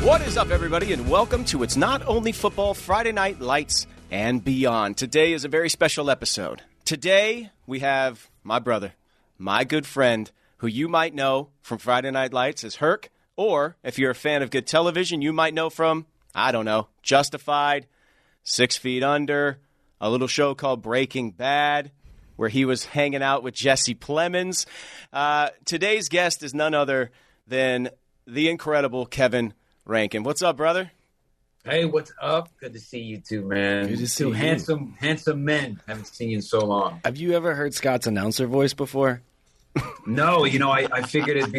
What is up, everybody, and welcome to It's Not Only Football Friday Night Lights and Beyond. Today is a very special episode. Today, we have my brother, my good friend, who you might know from Friday Night Lights as Herc, or if you're a fan of good television, you might know from, I don't know, Justified, 6 Feet Under, a little show called Breaking Bad, where he was hanging out with Jesse Plemons. Today's guest is none other than the incredible Kevin Rankin. What's up, brother? Hey, what's up? Good to see you too, man. Good to see Two you. handsome men. Haven't seen you in so long. Have you ever heard Scott's announcer voice before? No, I figured that'd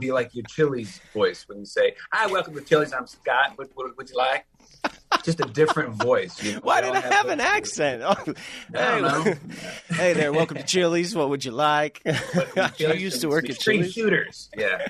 be like your Chili's voice when you say, "Hi, welcome to Chili's. I'm Scott. What would you like?" Just a different voice. You know? Why did I have an accent? Oh, hey there, welcome to Chili's. What would you like? You used to work at Chili's? Shooters. Yeah.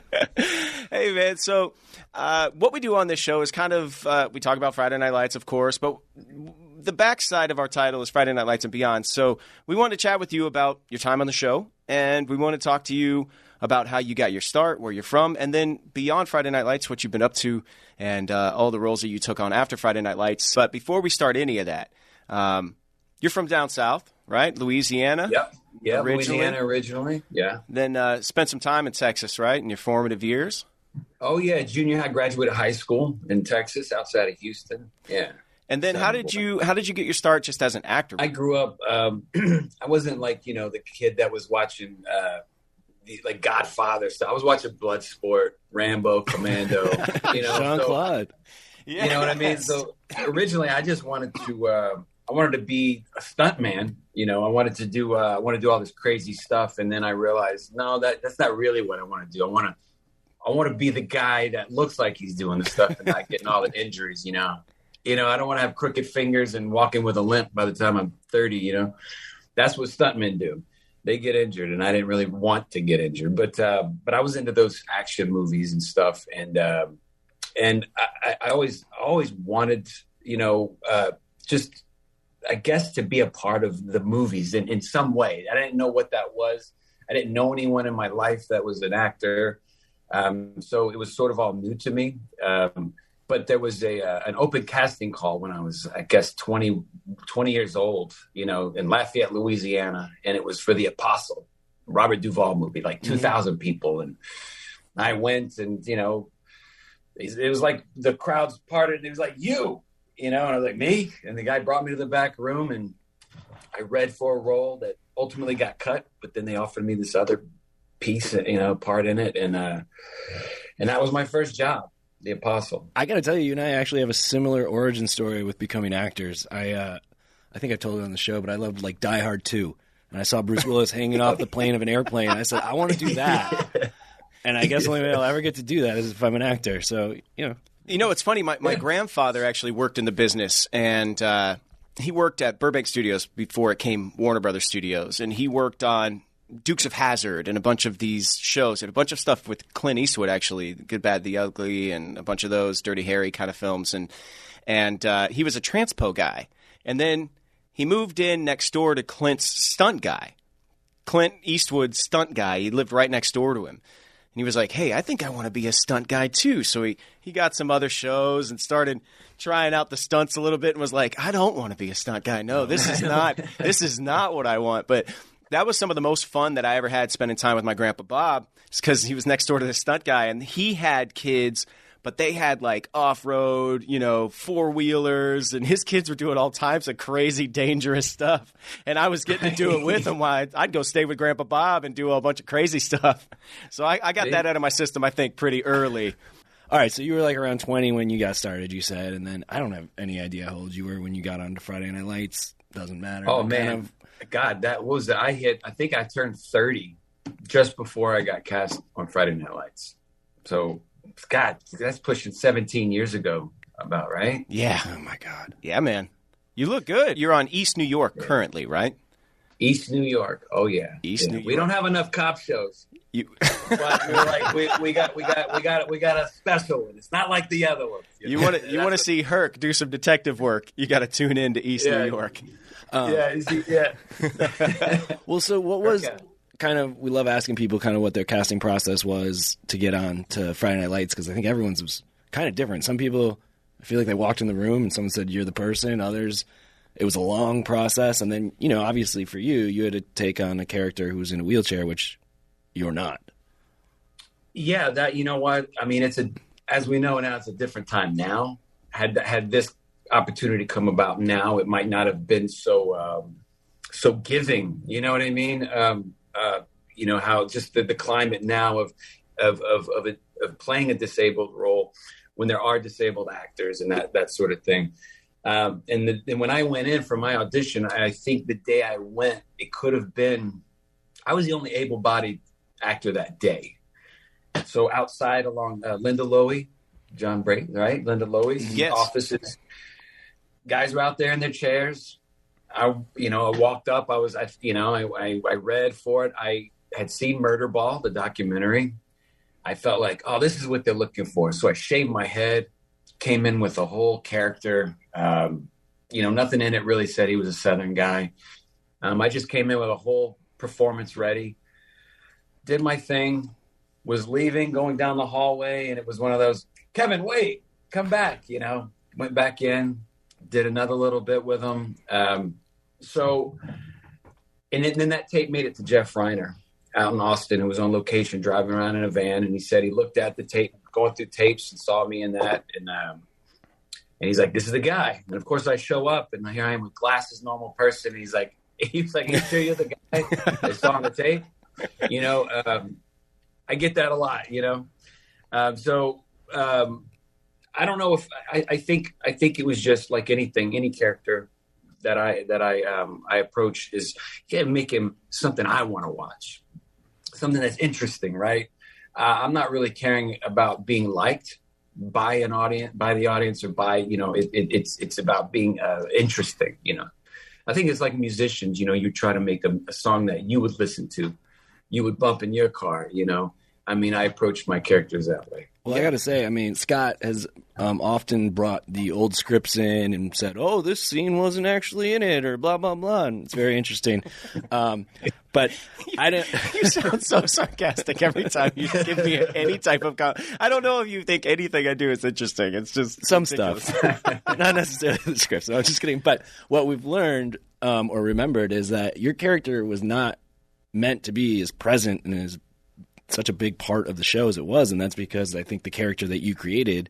Hey, man. So what we do on this show is kind of we talk about Friday Night Lights, of course, but the backside of our title is Friday Night Lights and Beyond. So we want to chat with you about your time on the show, and we want to talk to you about how you got your start, where you're from, and then beyond Friday Night Lights, what you've been up to, and all the roles that you took on after Friday Night Lights. But before we start any of that, you're from down south, right? Louisiana? Yep. Yeah, Louisiana originally. Yeah. Then spent some time in Texas, right, in your formative years? Oh, yeah. Junior high, graduated high school in Texas, outside of Houston. Yeah. And then how did you get your start just as an actor? I grew up, I wasn't like, the kid that was watching like Godfather stuff. I was watching Bloodsport, Rambo, Commando, Jean-Claude. Yeah. You know what I mean? So originally I just wanted to be a stuntman. I wanted to do all this crazy stuff. And then I realized, no, that's not really what I want to do. I want to be the guy that looks like he's doing the stuff and not getting all the injuries, I don't want to have crooked fingers and walk in with a limp by the time I'm 30, That's what stuntmen do. They get injured, and I didn't really want to get injured. But I was into those action movies and stuff. And I always wanted, just, I guess, to be a part of the movies in some way. I didn't know what that was. I didn't know anyone in my life that was an actor. So it was sort of all new to me. But there was an open casting call when I was, I guess, 20 years old, in Lafayette, Louisiana. And it was for The Apostle, Robert Duvall movie, like 2,000 people. And I went and, it was like the crowds parted. And it was like, and I was like, me? And the guy brought me to the back room and I read for a role that ultimately got cut. But then they offered me this other piece, part in it. And that was my first job. The Apostle. I got to tell you, you and I actually have a similar origin story with becoming actors. I think I told it on the show, but I loved like Die Hard 2. And I saw Bruce Willis hanging off the plane of an airplane. And I said, I want to do that. And I guess the only way I'll ever get to do that is if I'm an actor. So, it's funny. My grandfather actually worked in the business, and he worked at Burbank Studios before it came Warner Brothers Studios. And he worked on Dukes of Hazzard and a bunch of these shows and a bunch of stuff with Clint Eastwood, actually, Good, Bad, the Ugly, and a bunch of those Dirty Harry kind of films. And he was a transpo guy. And then he moved in next door to Clint's stunt guy, Clint Eastwood's stunt guy. He lived right next door to him. And he was like, hey, I think I want to be a stunt guy too. So he got some other shows and started trying out the stunts a little bit and was like, I don't want to be a stunt guy. No, this is not what I want. But that was some of the most fun that I ever had spending time with my grandpa Bob, because he was next door to the stunt guy, and he had kids, but they had like off-road, four-wheelers, and his kids were doing all types of crazy, dangerous stuff. And I was getting to do it with him while I'd go stay with Grandpa Bob and do a bunch of crazy stuff. So I got that out of my system, I think, pretty early. All right, so you were like around 20 when you got started, you said, and then I don't have any idea how old you were when you got onto Friday Night Lights. Doesn't matter. Oh, man. God, that was I think I turned 30 just before I got cast on Friday Night Lights. So, God, that's pushing 17 years ago about, right? Yeah. Oh, my God. Yeah, man. You look good. You're on East New York currently, right? East New York. Oh, yeah. East New York. We don't have enough cop shows. But we're like, we got a special one. It's not like the other ones. You want to see Herc do some detective work, you got to tune in to East New York. Yeah. Well, so what was kind of, we love asking people kind of what their casting process was to get on to Friday Night Lights, because I think everyone's was kind of different. Some people, I feel like they walked in the room and someone said, you're the person. Others, it was a long process. And then, obviously for you, you had to take on a character who's in a wheelchair, which you're not. Yeah, that, you know what? I mean, as we know now, it's a different time now. Had this opportunity come about now, it might not have been so giving. You know what I mean? How just the climate now of playing a disabled role when there are disabled actors and that sort of thing. And when I went in for my audition, I think the day I went, it could have been, I was the only able-bodied actor that day. So outside along Linda Lowy, John Bray, right? Linda Lowy's offices, guys were out there in their chairs. I walked up, I read for it. I had seen Murderball, the documentary. I felt like, oh, this is what they're looking for. So I shaved my head, came in with a whole character. Nothing in it really said he was a Southern guy. I just came in with a whole performance ready, did my thing, was leaving, going down the hallway. And it was one of those, Kevin, wait, come back, went back in, did another little bit with him. And then that tape made it to Jeff Reiner out in Austin, who was on location driving around in a van. And he said he looked at the tape, going through tapes, and saw me in that. And he's like, this is the guy. And of course I show up, and here I am with glasses, normal person. And he's like, you sure you're the guy I saw on the tape? I get that a lot, I don't know if I think it was just like anything, any character that I approach is make him something I want to watch, something that's interesting, right? I'm not really caring about being liked by the audience, or by it's about being interesting. I think it's like musicians. You try to make a song that you would listen to, you would bump in your car. I approach my characters that way. Well, I got to say, Scott has often brought the old scripts in and said, oh, this scene wasn't actually in it, or blah, blah, blah. And it's very interesting. But I didn't. You sound so sarcastic every time you give me any type of comment. I don't know if you think anything I do is interesting. It's just some stuff. Not necessarily the scripts. No, I'm just kidding. But what we've learned or remembered is that your character was not meant to be as present and as such a big part of the show as it was, and that's because I think the character that you created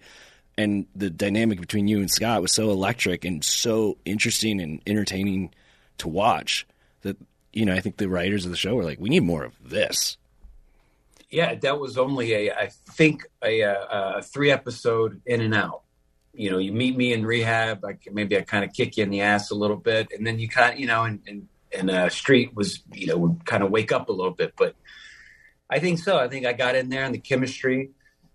and the dynamic between you and Scott was so electric and so interesting and entertaining to watch that I think the writers of the show were like, we need more of this. Yeah, that was only I think a 3-episode in and out. You meet me in rehab, maybe I kind of kick you in the ass a little bit, and then you kind of and Street was would kind of wake up a little bit, but I think so. I think I got in there and the chemistry,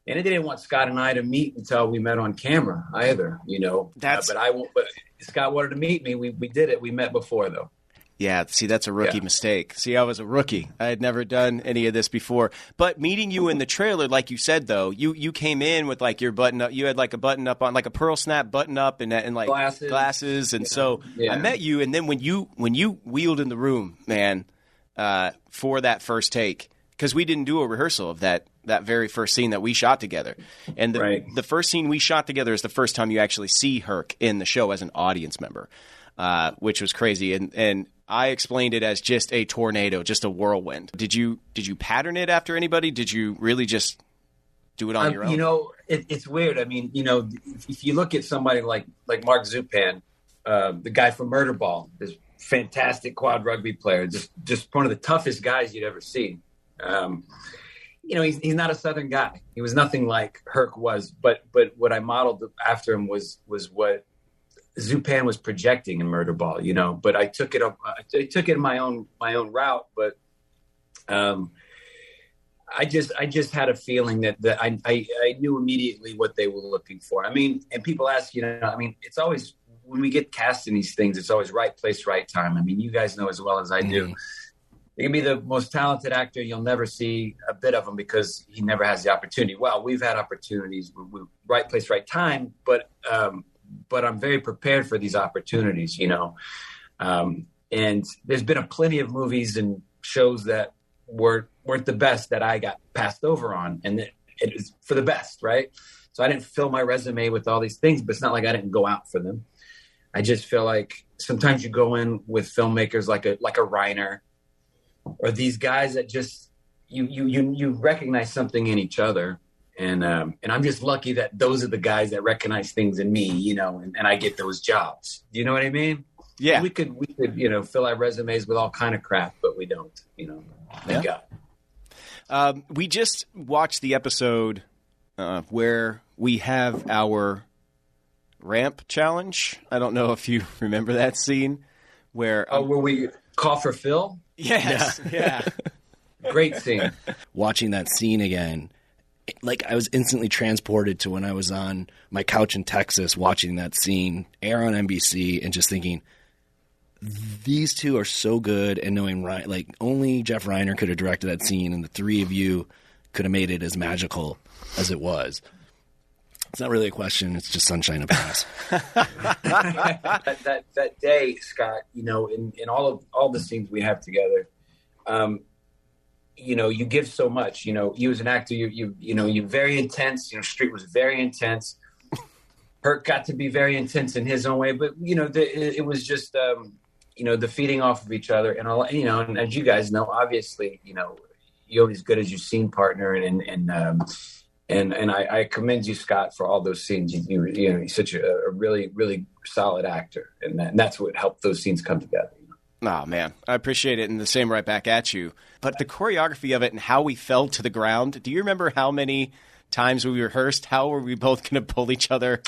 and I didn't want Scott and I to meet until we met on camera either, but Scott wanted to meet me. We did it. We met before though. Yeah. See, that's a rookie mistake. See, I was a rookie. I had never done any of this before, but meeting you in the trailer, like you said, though, you came in with like your button up. You had like a button up on, like a pearl snap button up and like glasses. And so I met you. And then when you wheeled in the room, man, for that first take, because we didn't do a rehearsal of that very first scene that we shot together. And the first scene we shot together is the first time you actually see Herc in the show as an audience member, which was crazy. And I explained it as just a tornado, just a whirlwind. Did you pattern it after anybody? Did you really just do it on your own? It's weird. If you look at somebody like Mark Zupan, the guy from Murderball, this fantastic quad rugby player, just one of the toughest guys you'd ever see. He's not a Southern guy. He was nothing like Herc was, but what I modeled after him was what Zupan was projecting in Murderball, but I took it in my own route. But I just had a feeling that I knew immediately what they were looking for. And people ask, it's always, when we get cast in these things, it's always right place, right time. You guys know as well as I do. He can be the most talented actor. You'll never see a bit of him because he never has the opportunity. Well, we've had opportunities, right place, right time, but I'm very prepared for these opportunities, and there's been a plenty of movies and shows that weren't the best that I got passed over on, and it is for the best, right? So I didn't fill my resume with all these things, but it's not like I didn't go out for them. I just feel like sometimes you go in with filmmakers like a Reiner, or these guys that just you recognize something in each other. And I'm just lucky that those are the guys that recognize things in me, you know, and I get those jobs. Do you know what I mean? Yeah. We could, you know, fill our resumes with all kind of crap, but we don't, you know, thank God. We just watched the episode where we have our ramp challenge. I don't know if you remember that scene where where we call for Phil? Yes. Yeah. Great scene. Watching that scene again, like I was instantly transported to when I was on my couch in Texas watching that scene air on NBC and just thinking, these two are so good, and knowing like only Jeff Reiner could have directed that scene, and the three of you could have made it as magical as it was. It's not really a question. It's just sunshine and pass. that day, Scott, you know, in all the scenes we have together, you know, you give so much. You know, you as an actor, you're very intense. You know, Street was very intense. Herc got to be very intense in his own way, but you know, it was just you know, the feeding off of each other, and all, you know, and as you guys know, obviously, you know, you're as good as your scene partner, and I commend you, Scott, for all those scenes. You know, you're such a really, really solid actor, and that's what helped those scenes come together. Oh, man, I appreciate it, and the same right back at you. But the choreography of it and how we fell to the ground, do you remember how many times we rehearsed? How were we both going to pull each other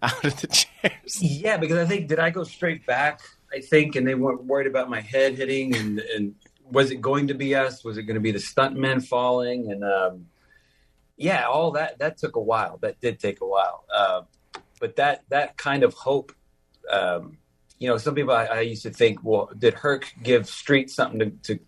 out of the chairs? Yeah, because I think, did I go straight back, I think, and they weren't worried about my head hitting, and was it going to be us? Was it going to be the stuntmen falling? And yeah, all that took a while. That did take a while. But that kind of hope, you know, some people I used to think, well, did Herc give Street something to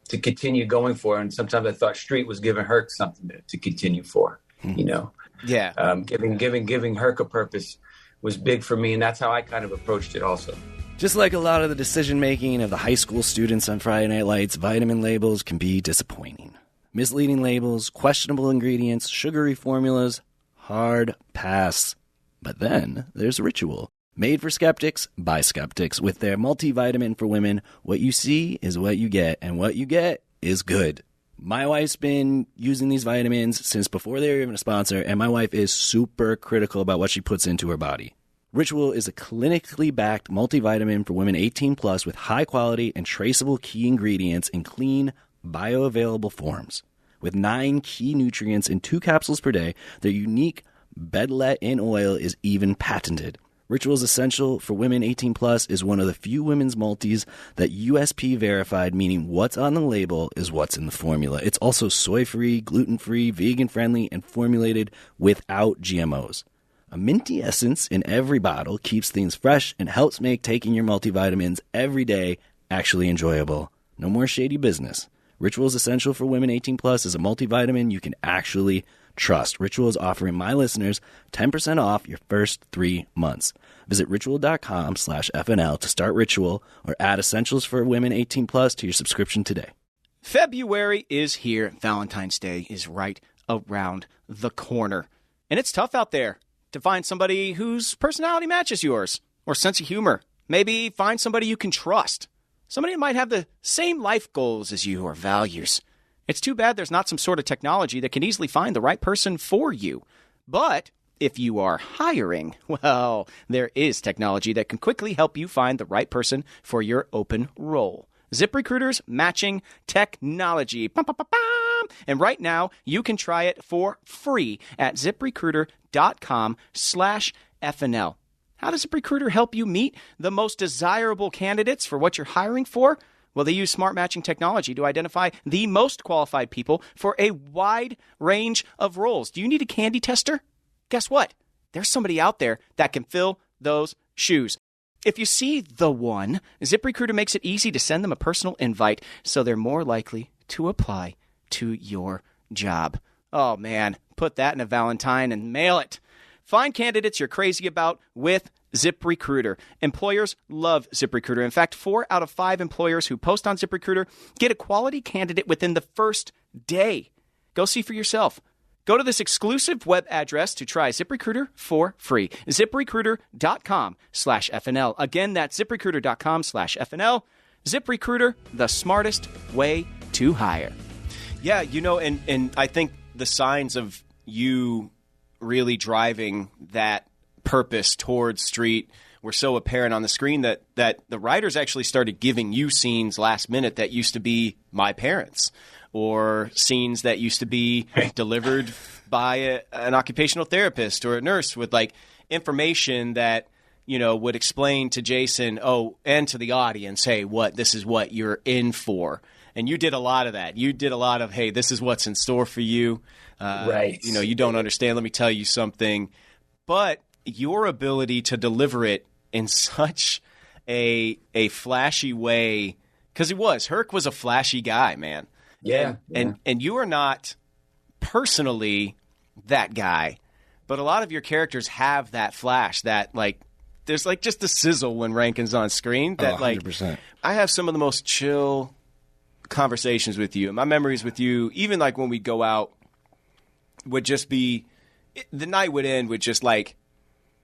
continue going for? And sometimes I thought Street was giving Herc something to continue for, you know? Yeah. Giving Herc a purpose was big for me. And that's how I kind of approached it also. Just like a lot of the decision-making of the high school students on Friday Night Lights, vitamin labels can be disappointing. Misleading labels, questionable ingredients, sugary formulas, hard pass. But then there's Ritual. Made for skeptics, by skeptics. With their multivitamin for women, what you see is what you get, and what you get is good. My wife's been using these vitamins since before they were even a sponsor, and my wife is super critical about what she puts into her body. Ritual is a clinically backed multivitamin for women 18 plus with high quality and traceable key ingredients in clean, bioavailable forms. With 9 key nutrients in 2 capsules per day, their unique bedlet-in oil is even patented. Ritual's Essential for Women 18 Plus is one of the few women's multis that USP verified, meaning what's on the label is what's in the formula. It's also soy-free, gluten-free, vegan-friendly, and formulated without GMOs. A minty essence in every bottle keeps things fresh and helps make taking your multivitamins every day actually enjoyable. No more shady business. Ritual's Essential for Women 18 Plus is a multivitamin you can actually trust. Ritual is offering my listeners 10% off your first 3 months. Visit ritual.com/FNL to start Ritual or add Essentials for Women 18 Plus to your subscription today. February is here. Valentine's Day is right around the corner. And it's tough out there to find somebody whose personality matches yours or sense of humor. Maybe find somebody you can trust. Somebody that might have the same life goals as you or values. It's too bad there's not some sort of technology that can easily find the right person for you. But if you are hiring, well, there is technology that can quickly help you find the right person for your open role. ZipRecruiter's matching technology. Bum, bum, bum, bum. And right now, you can try it for free at ZipRecruiter.com/FNL. How does ZipRecruiter help you meet the most desirable candidates for what you're hiring for? Well, they use smart matching technology to identify the most qualified people for a wide range of roles. Do you need a candy tester? Guess what? There's somebody out there that can fill those shoes. If you see the one, ZipRecruiter makes it easy to send them a personal invite so they're more likely to apply to your job. Oh, man, put that in a Valentine and mail it. Find candidates you're crazy about with ZipRecruiter. Employers love ZipRecruiter. In fact, 4 out of 5 employers who post on ZipRecruiter get a quality candidate within the first day. Go see for yourself. Go to this exclusive web address to try ZipRecruiter for free. ZipRecruiter.com/FNL. Again, that's ZipRecruiter.com/FNL. ZipRecruiter, the smartest way to hire. Yeah, and I think the signs of you really driving that purpose towards street were so apparent on the screen that the writers actually started giving you scenes last minute that used to be my parents, or scenes that used to be delivered by an occupational therapist or a nurse with like information that would explain to Jason, and to the audience, hey, this is what you're in for. And you did a lot of that. You did a lot of, hey, this is what's in store for you. Right. You don't understand. Let me tell you something. But your ability to deliver it in such a flashy way, because Herc was a flashy guy, man. Yeah. And you are not personally that guy, but a lot of your characters have that flash, that like there's like just a sizzle when Rankin's on screen that 100%. I have some of the most chill conversations with you. And my memories with you, even like when we go out, would just be, the night would end with just like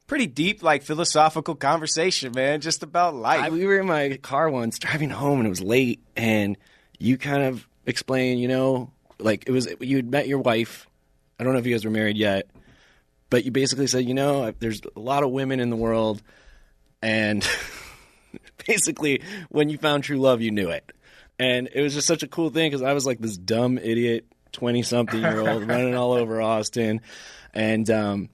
pretty deep, like philosophical conversation, man, just about life. We were in my car once driving home and it was late, and you kind of explained, like you'd met your wife. I don't know if you guys were married yet, but you basically said, there's a lot of women in the world, and basically when you found true love, you knew it. And it was just such a cool thing because I was like this dumb idiot 20-something-year-old running all over Austin, and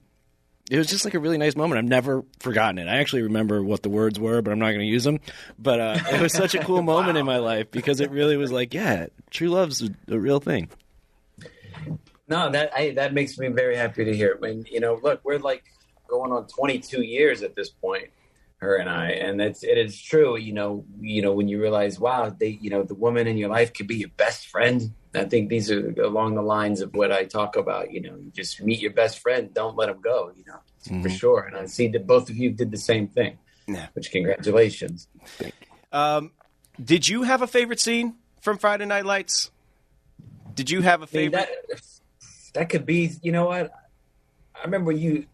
it was just like a really nice moment. I've never forgotten it. I actually remember what the words were, but I'm not going to use them. But it was such a cool moment in my life because it really was like, yeah, true love's a real thing. No, that makes me very happy to hear. And look, we're like going on 22 years at this point, her and I, and it is true. When you realize, wow, the woman in your life could be your best friend. I think these are along the lines of what I talk about. You just meet your best friend, don't let them go. For sure. And I see that both of you did the same thing. Yeah. Which, congratulations. Did you have a favorite scene from Friday Night Lights? Did you have a favorite? That could be. You know what? I remember you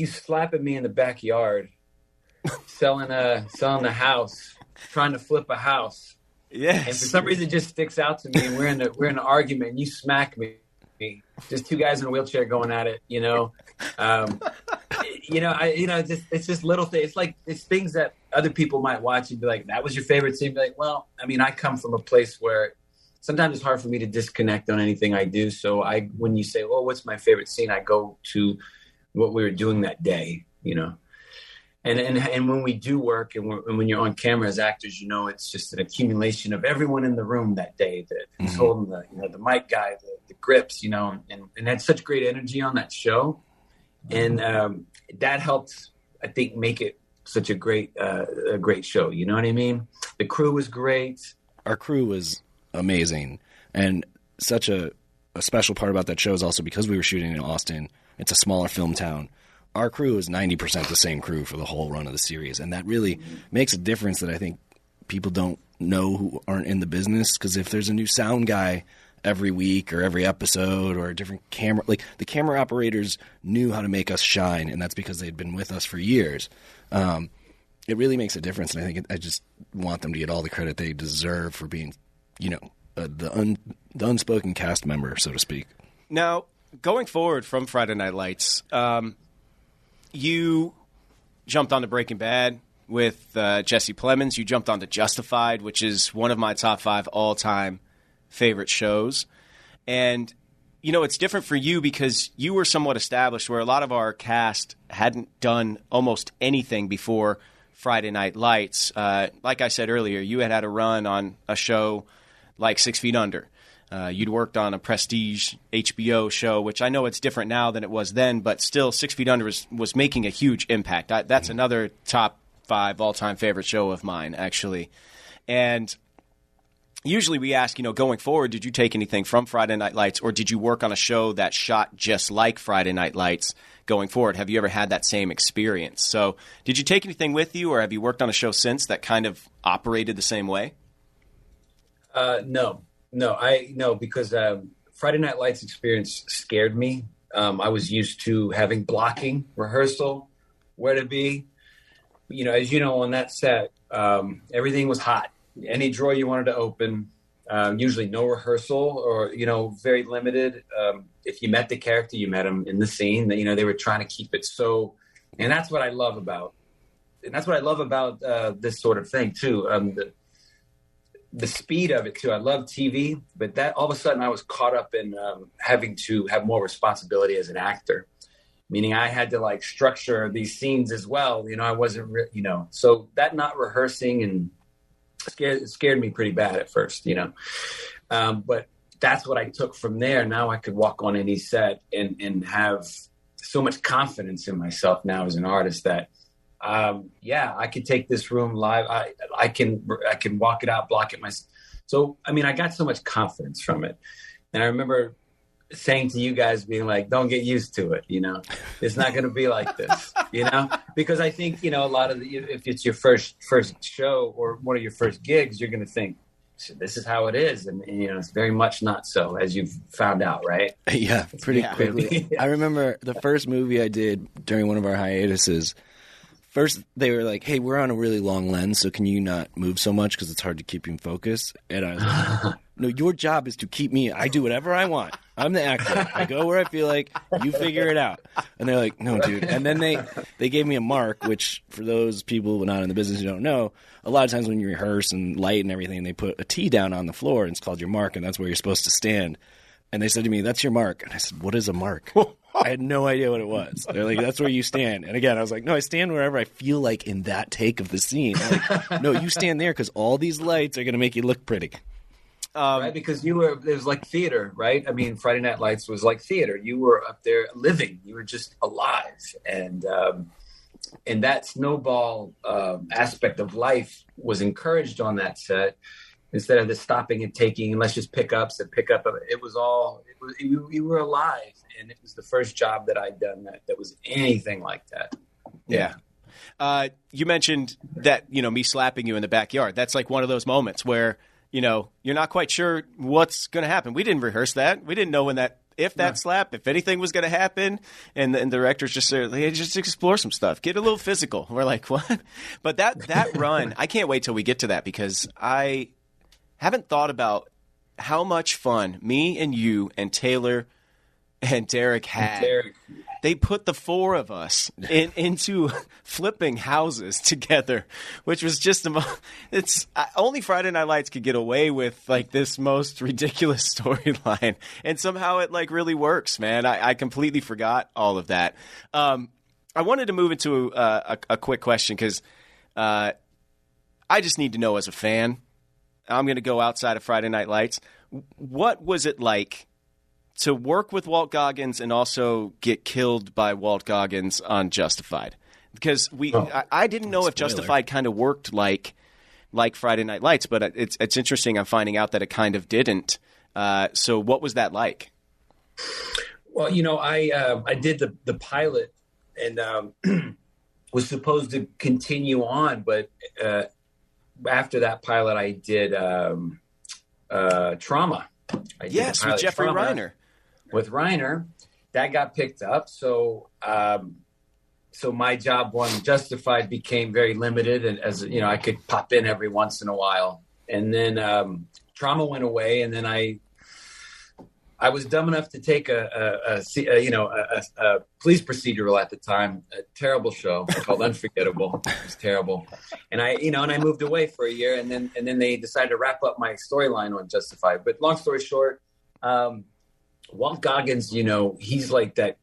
slapping me in the backyard, selling the house, trying to flip a house. Yes. And for some reason, it just sticks out to me. And we're in an argument, and you smack me. Just two guys in a wheelchair going at it. It's just little things. It's like it's things that other people might watch and be like, "That was your favorite scene." Be like, well, I come from a place where sometimes it's hard for me to disconnect on anything I do. So when you say, "Oh, what's my favorite scene?" I go to what we were doing that day. And when we do work and when you're on camera as actors, it's just an accumulation of everyone in the room that day that who's holding the mic guy, the grips, and had such great energy on that show. And that helped, I think, make it such a great show. You know what I mean? The crew was great. Our crew was amazing. And such a special part about that show is also because we were shooting in Austin, it's a smaller film town. Our crew is 90% the same crew for the whole run of the series, and that really makes a difference that I think people don't know who aren't in the business, because if there's a new sound guy every week or every episode or a different camera, like the camera operators knew how to make us shine, and that's because they'd been with us for years. It really makes a difference, and I think I just want them to get all the credit they deserve for being, the unspoken cast member, so to speak. Now, going forward from Friday Night Lights, you jumped onto Breaking Bad with Jesse Plemons. You jumped onto Justified, which is one of my top 5 all-time favorite shows. And, it's different for you because you were somewhat established where a lot of our cast hadn't done almost anything before Friday Night Lights. Like I said earlier, you had a run on a show like 6 Feet Under. You'd worked on a prestige HBO show, which I know it's different now than it was then, but still 6 Feet Under was making a huge impact. That's another top 5 all-time favorite show of mine, actually. And usually we ask, going forward, did you take anything from Friday Night Lights, or did you work on a show that shot just like Friday Night Lights going forward? Have you ever had that same experience? So did you take anything with you, or have you worked on a show since that kind of operated the same way? No, because Friday Night Lights experience scared me. I was used to having blocking, rehearsal, where to be. You know, as you know, on that set, everything was hot. Any drawer you wanted to open, usually no rehearsal or, you know, very limited. If you met the character, you met him in the scene. You know, they were trying to keep it so, and that's what I love about, this sort of thing too. The speed of it too. I love TV, but that all of a sudden I was caught up in having to have more responsibility as an actor, meaning I had to like structure these scenes as well. You know, I wasn't, you know, so that not rehearsing and scared me pretty bad at first, you know. But that's what I took from there. Now I could walk on any set and have so much confidence in myself now as an artist that, I could take this room live. I can walk it out, block it myself. So, I mean, I got so much confidence from it. And I remember saying to you guys, being like, don't get used to it. You know, it's not going to be like this, you know, because I think, you know, a lot of if it's your first show or one of your first gigs, you're going to think, this is how it is. And, you know, it's very much not so, as you've found out, right? Yeah, pretty quickly. I remember the first movie I did during one of our hiatuses. First, they were like, hey, we're on a really long lens, so can you not move so much because it's hard to keep you in focus? And I was like, no, your job is to keep me. I do whatever I want. I'm the actor. I go where I feel like. You figure it out. And they're like, no, dude. And then they gave me a mark, which for those people not in the business who don't know, a lot of times when you rehearse and light and everything, they put a T down on the floor, and it's called your mark, and that's where you're supposed to stand. And they said to me, that's your mark. And I said, what is a mark? I had no idea what it was. They're like, that's where you stand. And again, I was like, no, I stand wherever I feel like in that take of the scene. Like, no, you stand there because all these lights are going to make you look pretty. Right, because it was like theater, right? I mean, Friday Night Lights was like theater. You were up there living. You were just alive. And that snowball aspect of life was encouraged on that set. Instead of the stopping and taking, and let's just pick up. You were alive. And it was the first job that I'd done that was anything like that. Yeah. You mentioned that, you know, me slapping you in the backyard. That's like one of those moments where, you know, you're not quite sure what's going to happen. We didn't rehearse that. We didn't know if anything was going to happen. And the director's just said, hey, just explore some stuff. Get a little physical. We're like, what? But that run, I can't wait till we get to that because I haven't thought about how much fun me and you and Taylor and Derek had. They put the four of us into flipping houses together, which was just only Friday Night Lights could get away with like this most ridiculous storyline, and somehow it like really works, man. I completely forgot all of that. I wanted to move into a quick question because I just need to know as a fan. I'm going to go outside of Friday Night Lights. What was it like to work with Walt Goggins and also get killed by Walt Goggins on Justified? Because I didn't know if Justified kind of worked like Friday Night Lights, but it's interesting. I'm finding out that it kind of didn't. So what was that like? Well, you know, I did the pilot and was supposed to continue on, but after that pilot, I did Trauma. Yes, with Jeffrey Reiner. With Reiner, that got picked up. So my job on Justified became very limited, and as you know, I could pop in every once in a while. And then Trauma went away, and then I was dumb enough to take a police procedural at the time, a terrible show called Unforgettable. It was terrible, and I moved away for a year, and then they decided to wrap up my storyline on Justified. But long story short, Walt Goggins, you know, he's like that,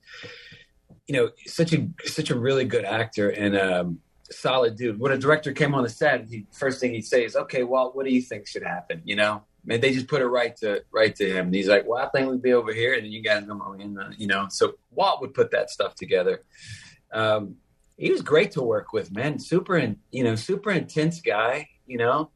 you know, such a really good actor and solid dude. When a director came on the set, first thing he'd say is, "Okay, Walt, what do you think should happen?" You know. And they just put it right to him. And he's like, well, I think we'd be over here. And then you guys come on in, you know. So Walt would put that stuff together. He was great to work with, man. Super intense guy, you know.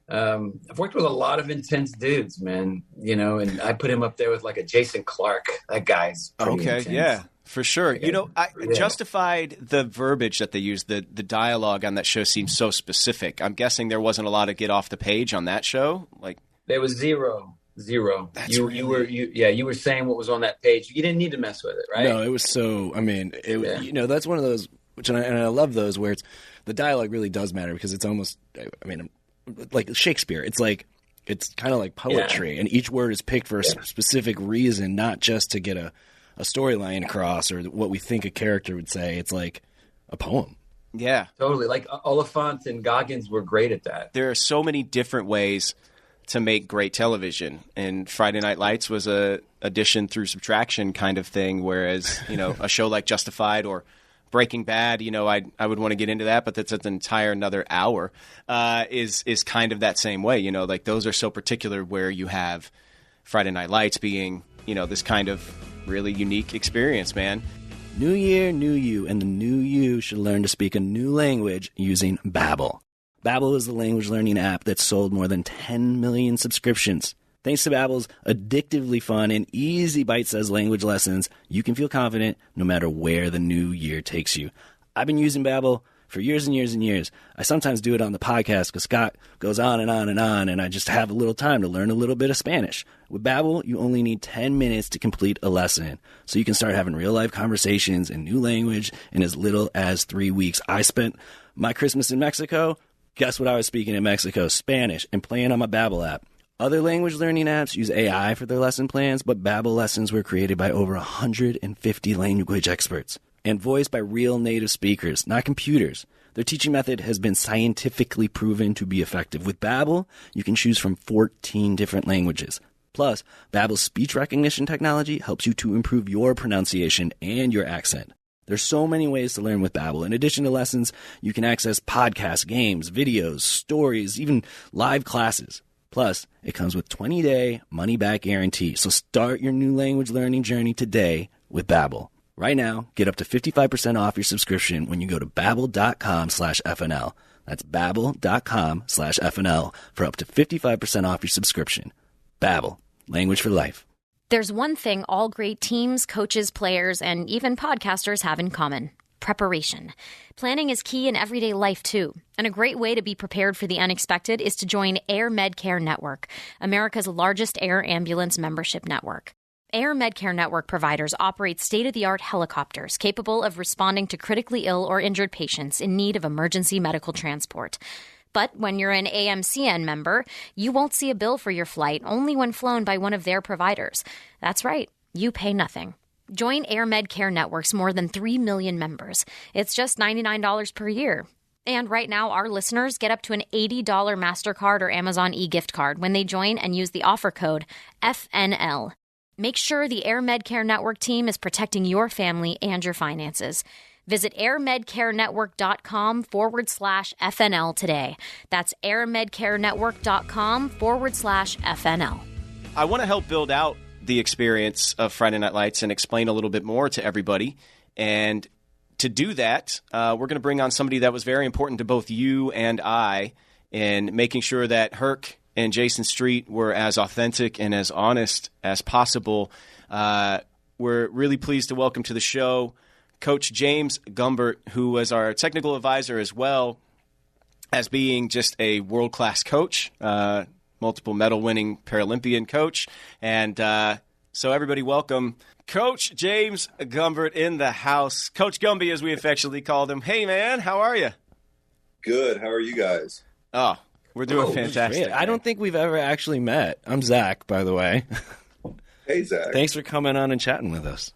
I've worked with a lot of intense dudes, man, you know. And I put him up there with like a Jason Clarke. That guy's pretty intense. Yeah. For sure. You know, Justified, the verbiage that they use, the dialogue on that show seems so specific. I'm guessing there wasn't a lot of get off the page on that show. Like, there was zero. Zero. You were saying what was on that page. You didn't need to mess with it, right? No, it was so. I mean, that's one of those. And I love those where the dialogue really does matter because it's almost. I mean, like Shakespeare. It's kind of like poetry, and each word is picked for a specific reason, not just to get a storyline across or what we think a character would say. It's like a poem. Yeah, totally. Like Oliphant and Goggins were great at that. There are so many different ways to make great television, and Friday Night Lights was a addition through subtraction kind of thing, whereas a show like Justified or Breaking Bad, I would want to get into that, but that's an entire another hour, is kind of that same way. Like those are so particular, where you have Friday Night Lights being this kind of really unique experience, man. New year, new you, and the new you should learn to speak a new language using Babbel. Babbel is the language learning app that's sold more than 10 million subscriptions. Thanks to Babbel's addictively fun and easy bite-sized language lessons, you can feel confident no matter where the new year takes you. I've been using Babbel for years and years and years. I sometimes do it on the podcast because Scott goes on and on and on, and I just have a little time to learn a little bit of Spanish. With Babbel, you only need 10 minutes to complete a lesson, so you can start having real-life conversations in new language in as little as 3 weeks. I spent my Christmas in Mexico. Guess what I was speaking in Mexico? Spanish, and playing on my Babbel app. Other language learning apps use AI for their lesson plans, but Babbel lessons were created by over 150 language experts and voiced by real native speakers, not computers. Their teaching method has been scientifically proven to be effective. With Babbel, you can choose from 14 different languages. Plus, Babbel's speech recognition technology helps you to improve your pronunciation and your accent. There's so many ways to learn with Babbel. In addition to lessons, you can access podcasts, games, videos, stories, even live classes. Plus, it comes with 20-day money-back guarantee. So start your new language learning journey today with Babbel. Right now, get up to 55% off your subscription when you go to babbel.com/FNL. That's babbel.com/FNL for up to 55% off your subscription. Babbel, language for life. There's one thing all great teams, coaches, players, and even podcasters have in common: preparation. Planning is key in everyday life, too. And a great way to be prepared for the unexpected is to join Air Medcare Network, America's largest air ambulance membership network. Air Medcare Network providers operate state-of-the-art helicopters capable of responding to critically ill or injured patients in need of emergency medical transport. But when you're an AMCN member, you won't see a bill for your flight, only when flown by one of their providers. That's right, you pay nothing. Join Air Medcare Network's more than 3 million members. It's just $99 per year. And right now, our listeners get up to an $80 MasterCard or Amazon e-gift card when they join and use the offer code FNL. Make sure the Air Medcare Network team is protecting your family and your finances. Visit airmedcarenetwork.com/FNL today. That's airmedcarenetwork.com/FNL. I want to help build out the experience of Friday Night Lights and explain a little bit more to everybody. And to do that, we're going to bring on somebody that was very important to both you and I in making sure that Herc and Jason Street were as authentic and as honest as possible. We're really pleased to welcome to the show Coach James Gumbert, who was our technical advisor as well as being just a world-class coach, multiple medal-winning Paralympian coach. And so everybody welcome Coach James Gumbert in the house. Coach Gumby, as we affectionately called him. Hey, man, how are you? Good. How are you guys? Oh, we're doing fantastic. I don't think we've ever actually met. I'm Zach, by the way. Hey, Zach. Thanks for coming on and chatting with us.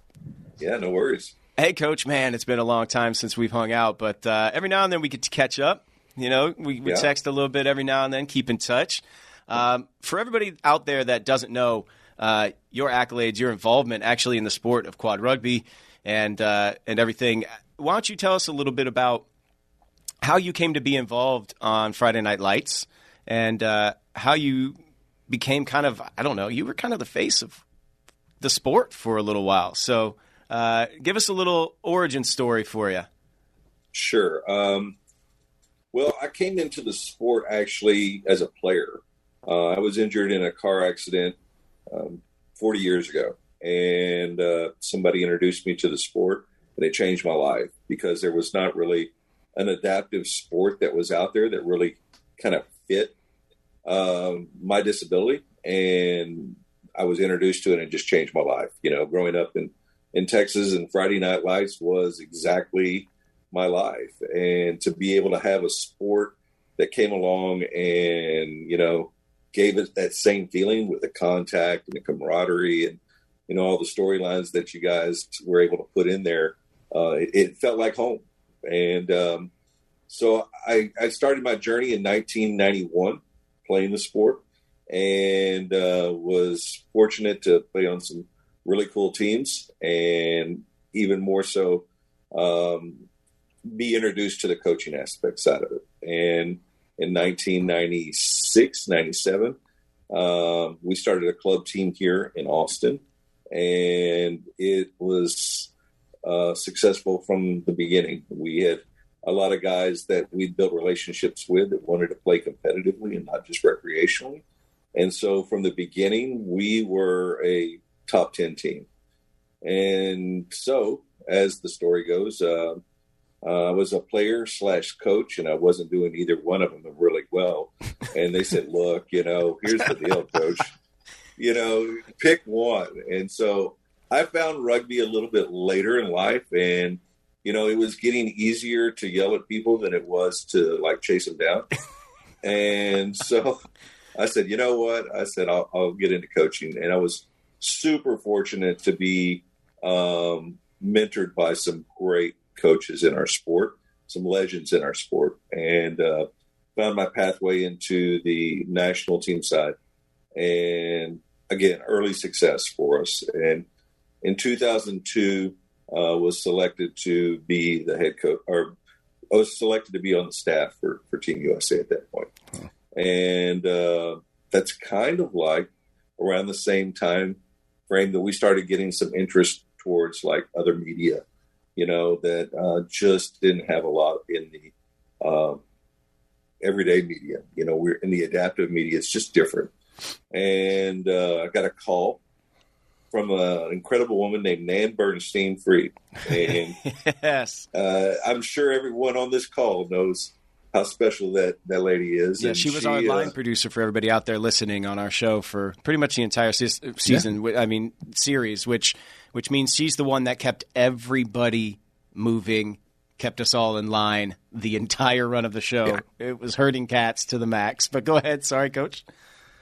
Yeah, no worries. Hey, Coach, man, it's been a long time since we've hung out, but every now and then we get to catch up. You know, we text a little bit every now and then, keep in touch. For everybody out there that doesn't know your accolades, your involvement actually in the sport of quad rugby and everything, why don't you tell us a little bit about how you came to be involved on Friday Night Lights and how you became kind of, I don't know, you were kind of the face of the sport for a little while. So give us a little origin story for you. Sure. Well, I came into the sport actually as a player. I was injured in a car accident 40 years ago, and somebody introduced me to the sport, and it changed my life because there was not really an adaptive sport that was out there that really kind of fit my disability. and I was introduced to it and it just changed my life. Growing up in Texas, and Friday Night Lights was exactly my life. And to be able to have a sport that came along and, gave it that same feeling with the contact and the camaraderie and, all the storylines that you guys were able to put in there, it felt like home. And so I started my journey in 1991 playing the sport, and was fortunate to play on some really cool teams, and even more so be introduced to the coaching aspect side of it. And in 1996, 97, we started a club team here in Austin, and it was successful from the beginning. We had a lot of guys that we'd built relationships with that wanted to play competitively and not just recreationally. And so from the beginning, we were a top 10 team. And so as the story goes, I was a player / coach, and I wasn't doing either one of them really well. And they said, look, here's the deal, coach, pick one. And so I found rugby a little bit later in life, and it was getting easier to yell at people than it was to chase them down. And so I said, you know what? I said, I'll get into coaching. And I was super fortunate to be mentored by some great coaches in our sport, some legends in our sport, and found my pathway into the national team side. And again, early success for us. And in 2002, was selected to be the head coach, or I was selected to be on the staff for Team USA at that point. Huh. And that's kind of around the same time frame that we started getting some interest towards other media, that just didn't have a lot in the everyday media. We're in the adaptive media. It's just different. And I got a call from an incredible woman named Nan Bernstein-Fried. And yes, I'm sure everyone on this call knows how special that lady is. Yeah, and she was our line producer for everybody out there listening on our show for pretty much the entire season. Yeah. Series, which means she's the one that kept everybody moving, kept us all in line the entire run of the show. Yeah. It was herding cats to the max. But go ahead. Sorry, Coach.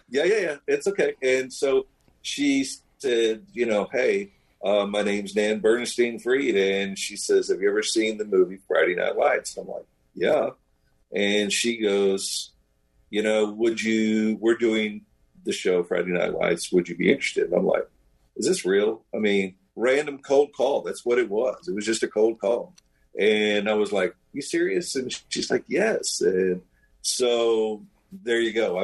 Yeah. It's okay. And so she said, hey, my name's Nan Bernstein-Fried. And she says, have you ever seen the movie Friday Night Lights? I'm like, yeah. And she goes, we're doing the show Friday Night Lights. Would you be interested? And I'm like, is this real? Random cold call. That's what it was. It was just a cold call. And I was like, you serious? And she's like, yes. And so there you go.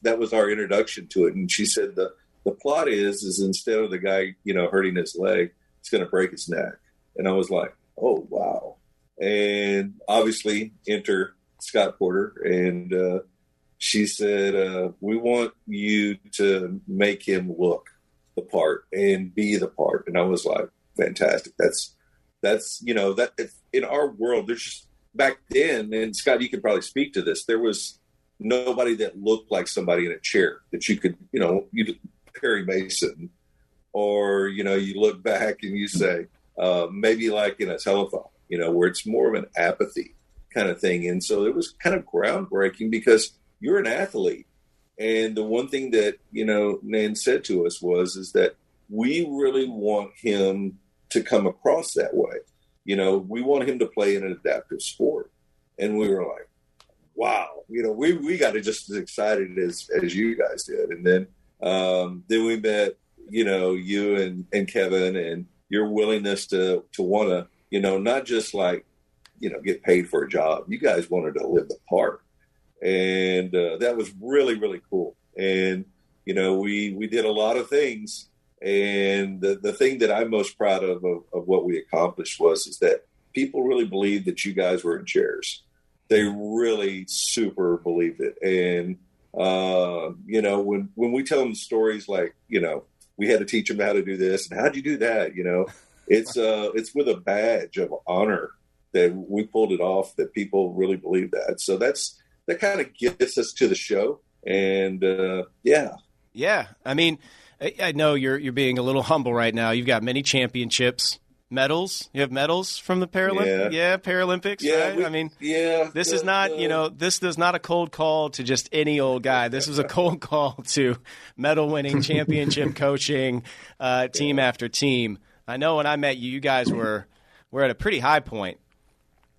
That was our introduction to it. And she said, the plot is instead of the guy, hurting his leg, it's going to break his neck. And I was like, oh, wow. And obviously enter Scott Porter. And she said, we want you to make him look the part and be the part. And I was like, fantastic. That's that in our world, there's just back then, and Scott, you could probably speak to this, there was nobody that looked like somebody in a chair that you could, you Perry Mason, or, you look back and you say, maybe like in a telephone, where it's more of an apathy kind of thing. And so it was kind of groundbreaking because you're an athlete. And the one thing that, Nan said to us is that we really want him to come across that way. We want him to play in an adaptive sport. And we were like, wow, we got just as excited as you guys did. And then we met, you and Kevin, and your willingness to want to, not just get paid for a job. You guys wanted to live the part. And that was really, really cool. And, we did a lot of things. And the thing that I'm most proud of what we accomplished is that people really believed that you guys were in chairs. They really super believed it. And, when we tell them stories we had to teach them how to do this and how'd you do that? It's with a badge of honor that we pulled it off, that people really believe that. So that kind of gets us to the show. And, Yeah. I mean, I know you're being a little humble right now. You've got many championships, medals. You have medals from the Paralympics? Yeah, Paralympics, right? I mean, this is not, this is not a cold call to just any old guy. This was a cold call to medal-winning, championship coaching, team after team. I know when I met you, you guys were at a pretty high point.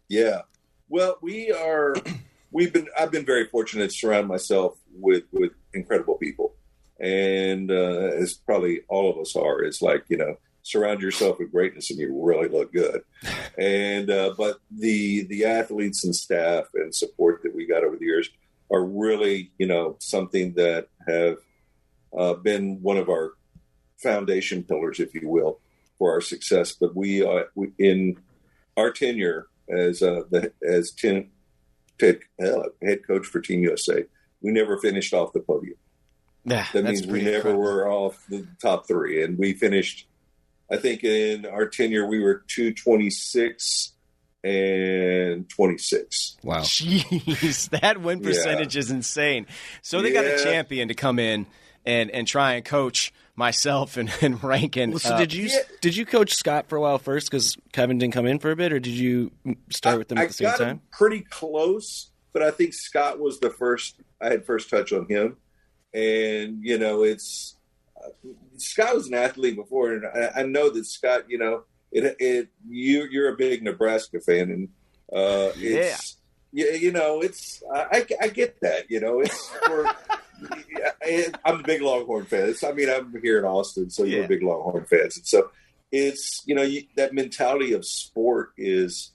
Yeah. Well, I've been very fortunate to surround myself with incredible people. And as probably all of us are, it's like, surround yourself with greatness and you really look good. And but the athletes and staff and support that we got over the years are really, something that have been one of our foundation pillars, if you will, for our success. But we in our tenure as head coach for Team USA, we never finished off the podium. Yeah, that means we never were off the top three. And we finished, I think in our tenure, we were 226 and 26. Wow. Jeez, that win percentage is insane. So they got a champion to come in and try and coach myself and Rankin. Well, so did you coach Scott for a while first because Kevin didn't come in for a bit, or did you start with them at the same time? I got him pretty close, but I think Scott was the first. I had first touch on him. And, Scott was an athlete before, and I know that Scott, you're a big Nebraska fan, and I get that, it's for, I'm a big Longhorn fan. I'm here in Austin, so you're a big Longhorn fans. And so it's, that mentality of sport is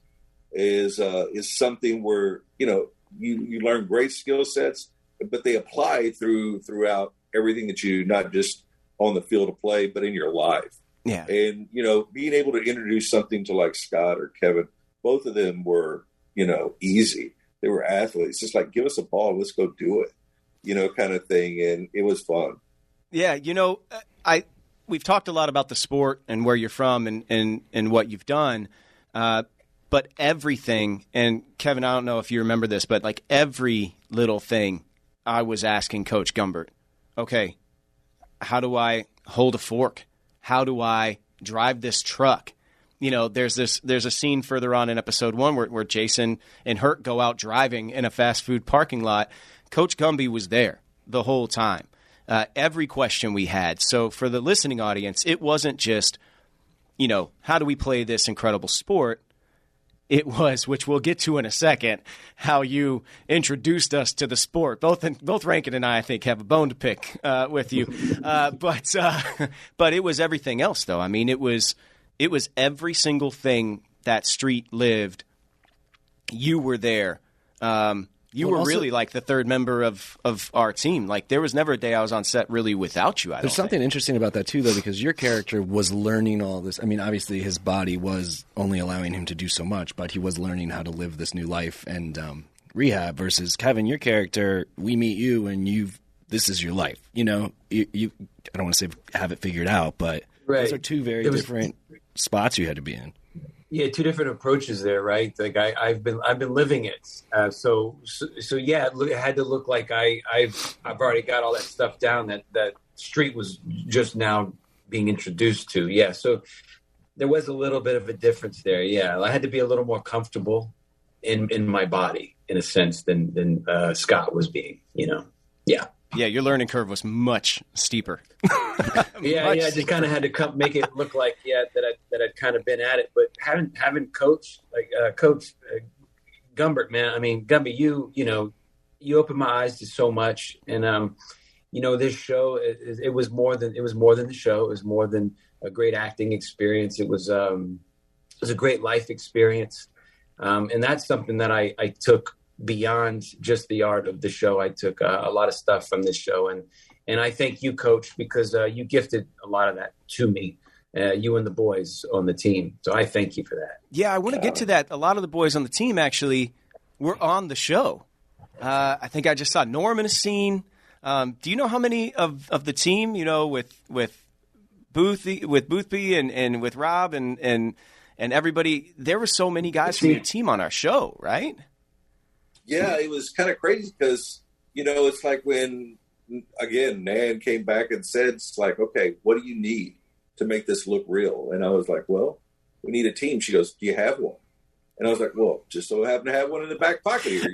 something where, you learn great skill sets, but they apply throughout everything that you, not just on the field of play, but in your life. Yeah. And, being able to introduce something to like Scott or Kevin, both of them were, easy. They were athletes. Just like, give us a ball, let's go do it, kind of thing. And it was fun. Yeah. We've talked a lot about the sport and where you're from and what you've done. But everything, and Kevin, I don't know if you remember this, but like every little thing I was asking Coach Gumbert, okay, how do I hold a fork? How do I drive this truck? There's a scene further on in episode 1 where Jason and Herc go out driving in a fast food parking lot. Coach Gumby was there the whole time. Every question we had. So for the listening audience, it wasn't just, how do we play this incredible sport? It was, which we'll get to in a second, how you introduced us to the sport. Both Rankin and I think, have a bone to pick with you. But it was everything else, though. I mean, it was every single thing that street lived. You were there. You were really like the third member of our team. Like, there was never a day I was on set really without you. There's something interesting about that, too, though, because your character was learning all this. I mean, obviously his body was only allowing him to do so much, but he was learning how to live this new life and rehab versus Kevin, your character, we meet you and this is your life. You I don't want to say have it figured out, but those are two very different spots you had to be in. Yeah, two different approaches there, right? Like I've been living it, so yeah, it had to look like I've already got all that stuff down that street was just now being introduced to. Yeah, so there was a little bit of a difference there. Yeah, I had to be a little more comfortable in my body in a sense than Scott was being. Yeah. Yeah, your learning curve was much steeper. I just kind of had to make it look like that I'd kind of been at it. But having Coach Gumbert, man, I mean Gumby, you opened my eyes to so much, and this show it was more than the show. It was more than a great acting experience. It was a great life experience, and that's something that I took beyond just the art of the show. I took a lot of stuff from this show, and I thank you, Coach, because you gifted a lot of that to me, you and the boys on the team. So I thank you for that. Yeah, I want to get to that. A lot of the boys on the team actually were on the show. I think I just saw Norm in a scene. Do you know how many of the team, with Boothby and with Rob and everybody, there were so many guys from your team on our show, right? Yeah, it was kind of crazy because, it's like when again, Nan came back and said, it's like, okay, what do you need to make this look real? And I was like, well, we need a team. She goes, do you have one? And I was like, well, just so happen to have one in the back pocket here,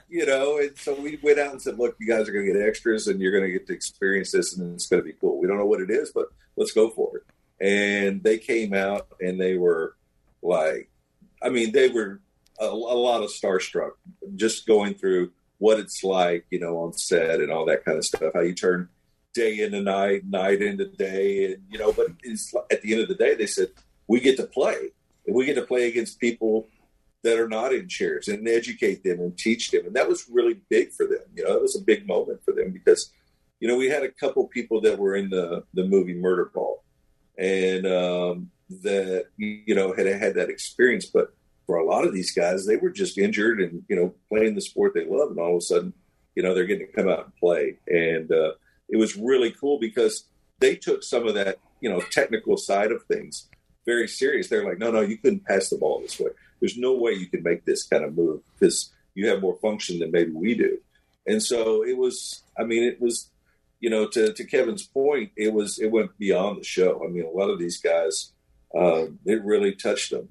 and so we went out and said, look, you guys are going to get extras and you're going to get to experience this and it's going to be cool. We don't know what it is, but let's go for it. And they came out and they were like, they were a lot of starstruck just going through what it's like, on set and all that kind of stuff, how you turn day into night, night into day. And, but it's, at the end of the day, they said, we get to play. And we get to play against people that are not in chairs and educate them and teach them. And that was really big for them. It was a big moment for them because, we had a couple people that were in the movie Murderball and that, had that experience. But for a lot of these guys, they were just injured and, playing the sport they love. And all of a sudden, they're getting to come out and play. And it was really cool because they took some of that, technical side of things very serious. They're like, no, you couldn't pass the ball this way. There's no way you can make this kind of move because you have more function than maybe we do. And so it was, to Kevin's point, it went beyond the show. A lot of these guys, it really touched them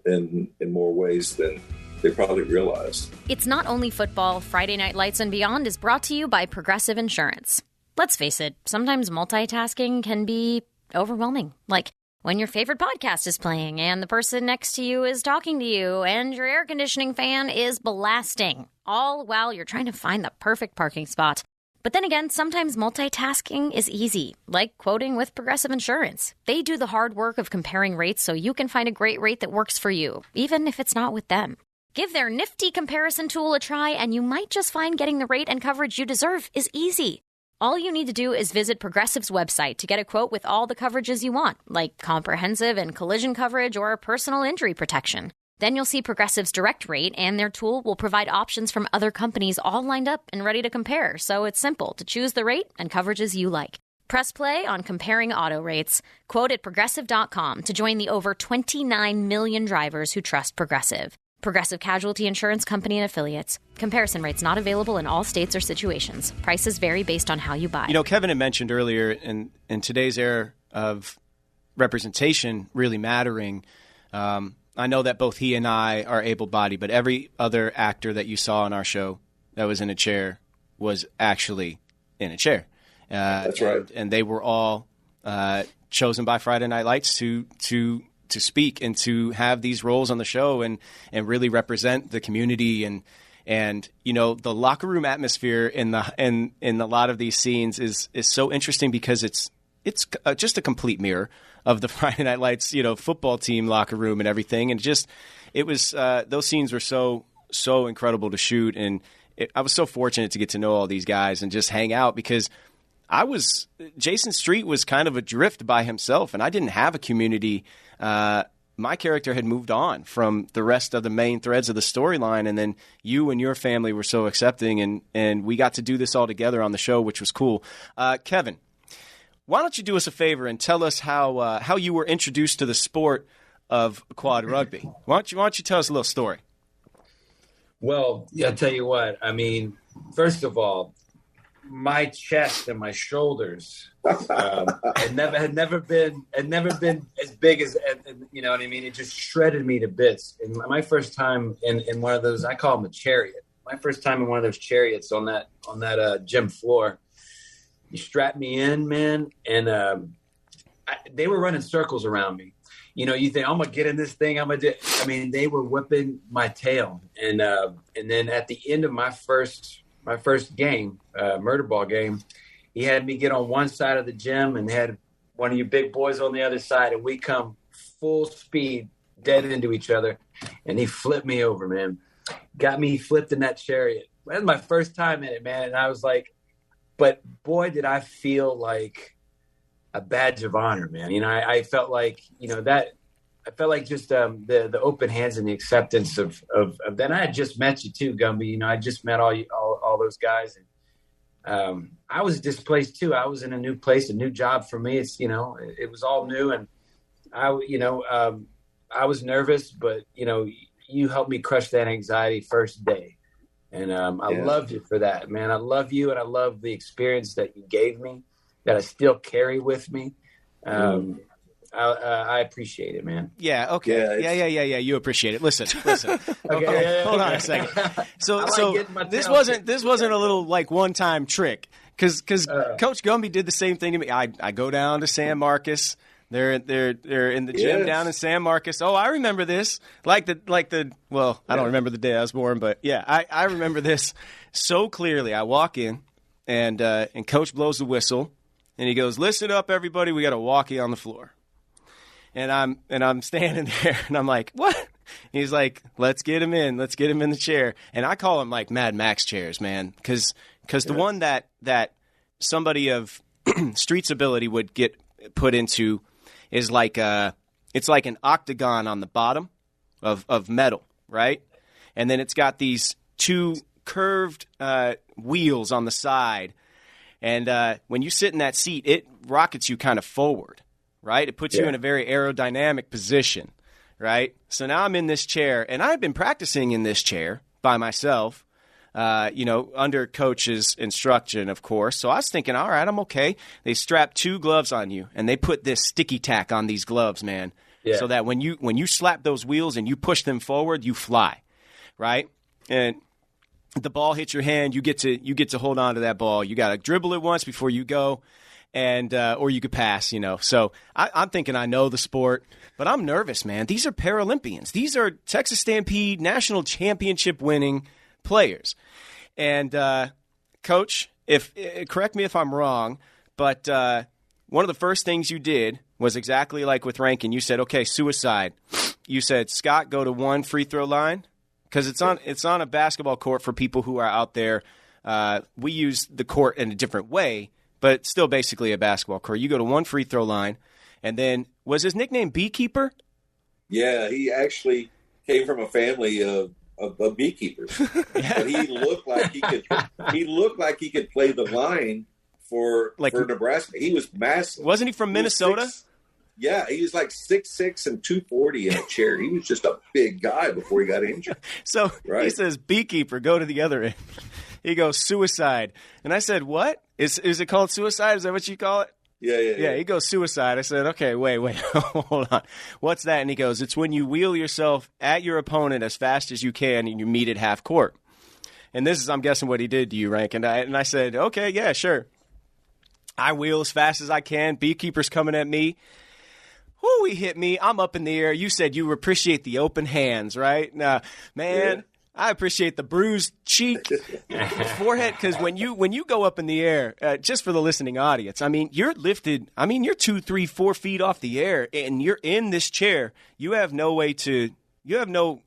in more ways than they probably realized. It's not only football. Friday Night Lights and Beyond is brought to you by Progressive Insurance. Let's face it, sometimes multitasking can be overwhelming. Like when your favorite podcast is playing and the person next to you is talking to you and your air conditioning fan is blasting, all while you're trying to find the perfect parking spot. But then again, sometimes multitasking is easy, like quoting with Progressive Insurance. They do the hard work of comparing rates so you can find a great rate that works for you, even if it's not with them. Give their nifty comparison tool a try, and you might just find getting the rate and coverage you deserve is easy. All you need to do is visit Progressive's website to get a quote with all the coverages you want, like comprehensive and collision coverage or personal injury protection. Then you'll see Progressive's direct rate, and their tool will provide options from other companies all lined up and ready to compare, so it's simple to choose the rate and coverages you like. Press play on comparing auto rates. Quote at Progressive.com to join the over 29 million drivers who trust Progressive. Progressive Casualty Insurance Company and Affiliates. Comparison rates not available in all states or situations. Prices vary based on how you buy. Kevin had mentioned earlier in today's era of representation really mattering, I know that both he and I are able-bodied, but every other actor that you saw on our show that was in a chair was actually in a chair. That's right. And they were all chosen by Friday Night Lights to speak and to have these roles on the show and really represent the community and the locker room atmosphere in a lot of those scenes is so interesting because it's just a complete mirror of the Friday Night Lights football team locker room and everything, and it was those scenes were so incredible to shoot, and I was so fortunate to get to know all these guys and just hang out because Jason Street was kind of adrift by himself, and I didn't have a community. My character had moved on from the rest of the main threads of the storyline, and then you and your family were so accepting, and we got to do this all together on the show, which was cool. Kevin, why don't you do us a favor and tell us how you were introduced to the sport of quad rugby? Why don't you tell us a little story? Well, I'll tell you what. First of all, my chest and my shoulders had never been as big as you know what I mean. It just shredded me to bits. And my first time in one of those, I call them a chariot. My first time in one of those chariots on that gym floor. You strapped me in, man, and they were running circles around me. You think I'm gonna get in this thing. They were whipping my tail, and then at the end of my first game, Murderball game, he had me get on one side of the gym and had one of you big boys on the other side, and we come full speed dead into each other, and he flipped me over, man. Got me flipped in that chariot. That was my first time in it, man, and I was like. But boy, did I feel like a badge of honor, man. I felt like, that I felt like just the open hands and the acceptance of that. I had just met you too, Gumby. I just met all those guys, and I was displaced too. I was in a new place, a new job for me. It's it was all new, and I was nervous, but you helped me crush that anxiety first day. And I love you for that, man. I love you, and I love the experience that you gave me, that I still carry with me. I appreciate it, man. Yeah. Okay. Yeah. You appreciate it. Listen. Okay. Hold on a second. So this wasn't a little like one-time trick, because Coach Gumby did the same thing to me. I go down to San Marcos. They're in the gym down in San Marcos. Oh, I remember this. Well, I don't remember the day I was born, but yeah, I remember this so clearly. I walk in, and Coach blows the whistle, and he goes, "Listen up, everybody. We got a walkie on the floor." And I'm standing there, and I'm like, "What?" And he's like, "Let's get him in. Let's get him in the chair." And I call them like Mad Max chairs, man, because the one that somebody of Street's ability would get put into is like it's like an octagon on the bottom of metal, right? And then it's got these two curved wheels on the side, and when you sit in that seat, it rockets you kind of forward. Right? It puts you in a very aerodynamic position, right? So now I'm in this chair, and I've been practicing in this chair by myself, under Coach's instruction, of course. So I was thinking, all right, I'm okay. They strap 2 gloves on you, and they put this sticky tack on these gloves, man, so that when you slap those wheels and you push them forward, you fly, right? And the ball hits your hand, you get to hold on to that ball. You got to dribble it once before you go. And or you could pass, So I'm thinking I know the sport, but I'm nervous, man. These are Paralympians. These are Texas Stampede national championship winning players. And Coach, correct me if I'm wrong, but one of the first things you did was exactly like with Rankin. You said, "Okay, suicide." You said, "Scott, go to 1 free throw line," because it's on a basketball court for people who are out there. We use the court in a different way, but still basically a basketball court. You go to 1 free throw line, and then was his nickname Beekeeper? Yeah, he actually came from a family of beekeepers. But he looked like he could play the line for Nebraska. He was massive. Wasn't he from Minnesota? He was like 6'6" and 240 in a chair. He was just a big guy before he got injured. So He says, "Beekeeper, go to the other end." He goes, "Suicide." And I said, "What? Is it called suicide? Is that what you call it?" Yeah. He goes, "Suicide." I said, "Okay, wait, hold on. What's that?" And he goes, "It's when you wheel yourself at your opponent as fast as you can and you meet at half court." And this is, I'm guessing, what he did to you, Rankin. And I said, "Okay, yeah, sure." I wheel as fast as I can. Beekeeper's coming at me. Whoo, he hit me. I'm up in the air. You said you appreciate the open hands, right? Man. Yeah. I appreciate the bruised cheek, forehead, because when you go up in the air, just for the listening audience, I mean, you're lifted. I mean, you're 2, 3, 4 feet off the air, and you're in this chair. You have no way to. You have no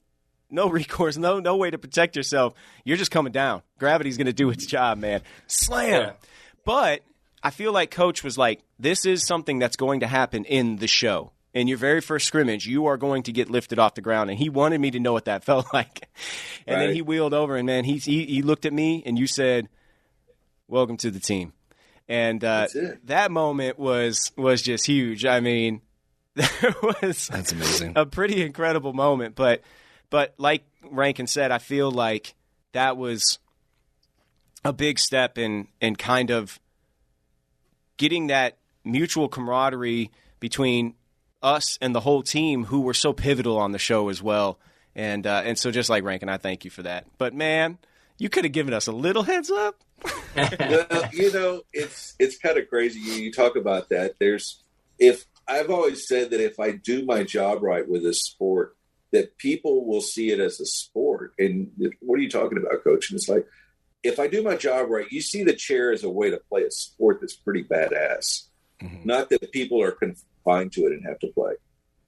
recourse, no way to protect yourself. You're just coming down. Gravity's going to do its job, man. Slam. Yeah. But I feel like Coach was like, this is something that's going to happen in the show. In your very first scrimmage, you are going to get lifted off the ground. And he wanted me to know what that felt like. And then he wheeled over, and, man, he looked at me, and you said, "Welcome to the team." And that moment was just huge. I mean, that's amazing. A pretty incredible moment. But like Rankin said, I feel like that was a big step in kind of getting that mutual camaraderie between us and the whole team, who were so pivotal on the show as well. And so just like Rankin, I thank you for that. But, man, you could have given us a little heads up. Well, it's kind of crazy. You talk about that. I've always said that if I do my job right with this sport, that people will see it as a sport. And what are you talking about, Coach? And it's like, if I do my job right, you see the chair as a way to play a sport that's pretty badass. Mm-hmm. Not that people are confined to it and have to play.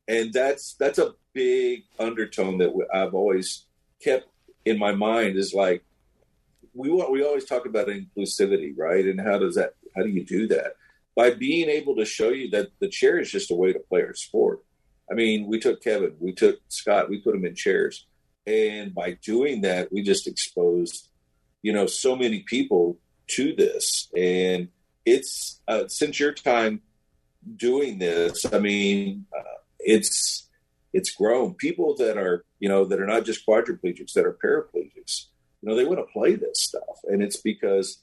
And that's a big undertone that I've always kept in my mind, is like, we always talk about inclusivity, right? And how do you do that? By being able to show you that the chair is just a way to play our sport. I mean, we took Kevin, we took Scott, we put them in chairs. And by doing that, we just exposed, so many people to this. And it's, since your time doing this, I mean, it's grown. People that are, that are not just quadriplegics, that are paraplegics, they want to play this stuff, and it's because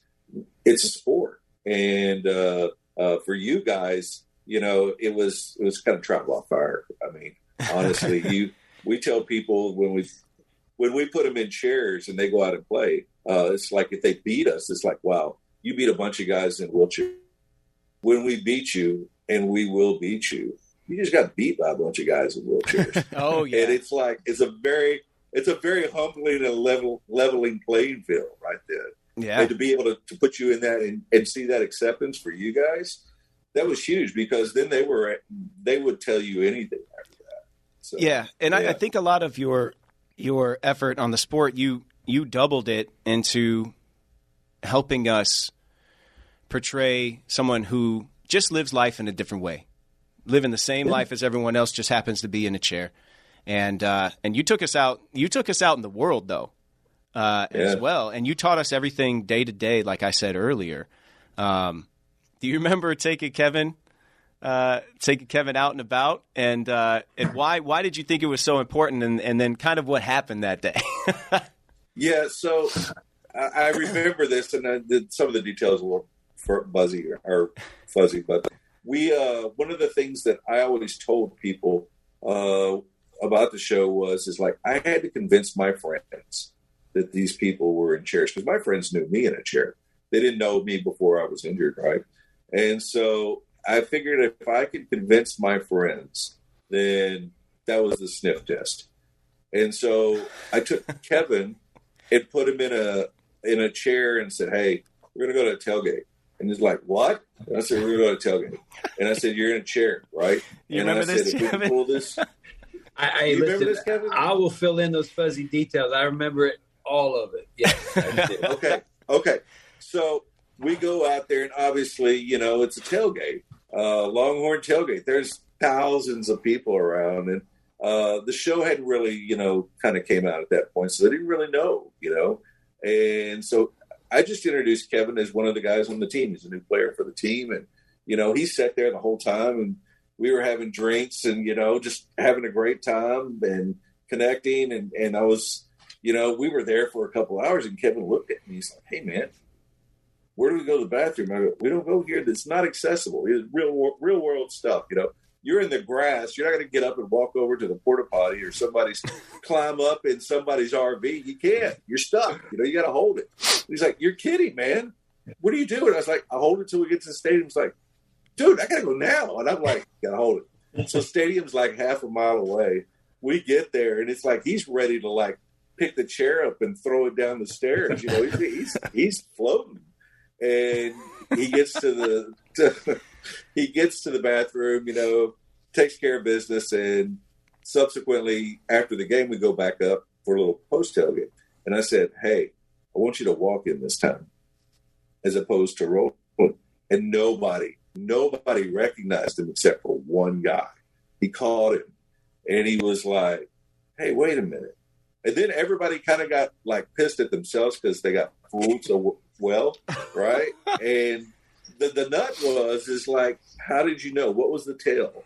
it's a sport. And for you guys, it was kind of trial by fire. I mean, honestly, we tell people when we put them in chairs and they go out and play, it's like if they beat us, it's like, wow, you beat a bunch of guys in wheelchairs. When we beat you, and we will beat you, you just got beat by a bunch of guys in wheelchairs. Oh yeah, and it's like it's a very humbling and leveling playing field right there. Yeah, and to be able to put you in that and see that acceptance for you guys, that was huge, because then they would tell you anything after that. So, yeah, and yeah. I think a lot of your effort on the sport, you doubled it into helping us portray someone who just lives life in a different way, living the same life as everyone else, just happens to be in a chair. And you took us out. You took us out in the world, though, as well. And you taught us everything day to day, like I said earlier. Do you remember taking Kevin out and about? And why did you think it was so important? And then kind of what happened that day? Yeah, so I remember this, and some of the details were fuzzy, but we one of the things that I always told people about the show is like, I had to convince my friends that these people were in chairs, because my friends knew me in a chair. They didn't know me before I was injured, right? And so I figured if I could convince my friends, then that was the sniff test. And so I took Kevin and put him in a chair and said, "Hey, we're going to go to a tailgate." And he's like, "What?" And I said, "We're going to go to a tailgate." And I said, "You're in a chair, right?" You and remember I this, said, "If we can pull this." You remember this, Kevin? I will fill in those fuzzy details. I remember it, all of it. Yeah. Okay. So we go out there, and obviously, it's a tailgate, Longhorn tailgate. There's thousands of people around, and the show hadn't really, kind of came out at that point, so they didn't really know, And so I just introduced Kevin as one of the guys on the team. He's a new player for the team, and he sat there the whole time, and we were having drinks and just having a great time and connecting, and I was, we were there for a couple of hours, and Kevin looked at me. He's like, "Hey, man, where do we go to the bathroom?" I go, "We don't go here. That's not accessible. It's real world stuff. You're in the grass. You're not going to get up and walk over to the porta potty or climb up in somebody's RV. You can't. You're stuck. You got to hold it." He's like, "You're kidding, man. What are you doing?" I was like, "I'll hold it till we get to the stadium." He's like, "Dude, I got to go now." And I'm like, "Got to hold it." So stadium's like half a mile away. We get there, and it's like he's ready to pick the chair up and throw it down the stairs. He's floating. And he gets to the bathroom, takes care of business, and subsequently after the game we go back up for a little post tailgate. And I said, "Hey, I want you to walk in this time as opposed to roll." And nobody recognized him except for one guy. He called him, and he was like, "Hey, wait a minute." And then everybody kind of got pissed at themselves because they got fooled so well, right? And the nut is how did you know? What was the tale?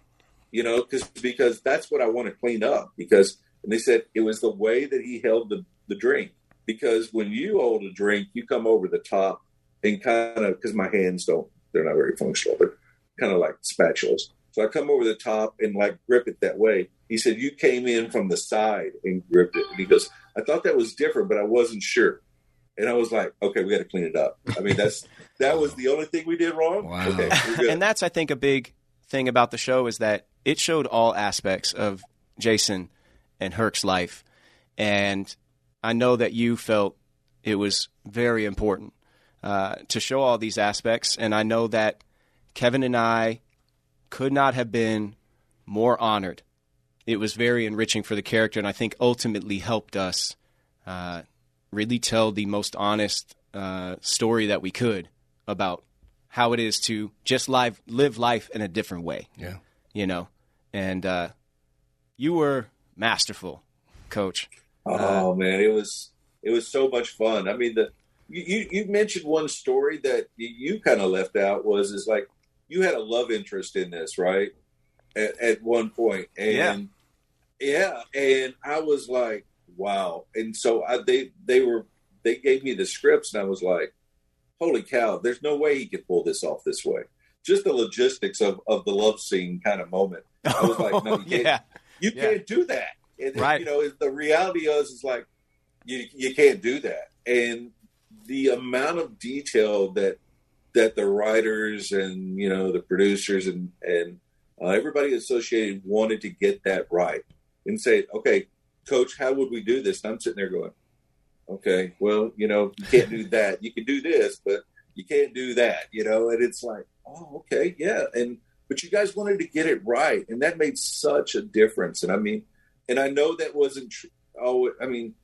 Because that's what I want to clean up. And they said it was the way that he held the drink. Because when you hold a drink, you come over the top and kind of, because my hands they're not very functional. They're kind of like spatulas. So I come over the top and grip it that way. He said, "You came in from the side and gripped it." And he goes, "I thought that was different, but I wasn't sure." And I was like, "Okay, we got to clean it up." I mean, that was the only thing we did wrong. Wow. Okay, we're good. And that's, I think, a big thing about the show is that it showed all aspects of Jason and Herc's life. And I know that you felt it was very important to show all these aspects. And I know that Kevin and I could not have been more honored. It was very enriching for the character, and I think ultimately helped us really tell the most honest story that we could about how it is to just live life in a different way. Yeah. And you were masterful, Coach. Oh man, it was so much fun. I mean, you mentioned one story that you kind of left out is you had a love interest in this, right? At one point, and and I was like, wow. And so they were they gave me the scripts, and I was like, holy cow, there's no way he could pull this off this way. Just the logistics of the love scene kind of moment. I was like, no, you can't do that. And, right. You know, the reality is like, you can't do that. And the amount of detail that the writers and, you know, the producers and everybody associated wanted to get that right and say, okay, Coach, how would we do this? And I'm sitting there going, okay, well, you know, you can't do that. You can do this, but you can't do that, you know? And it's like, oh, okay, yeah. But you guys wanted to get it right. And that made such a difference. And I mean, and I know that wasn't true. Oh, I mean,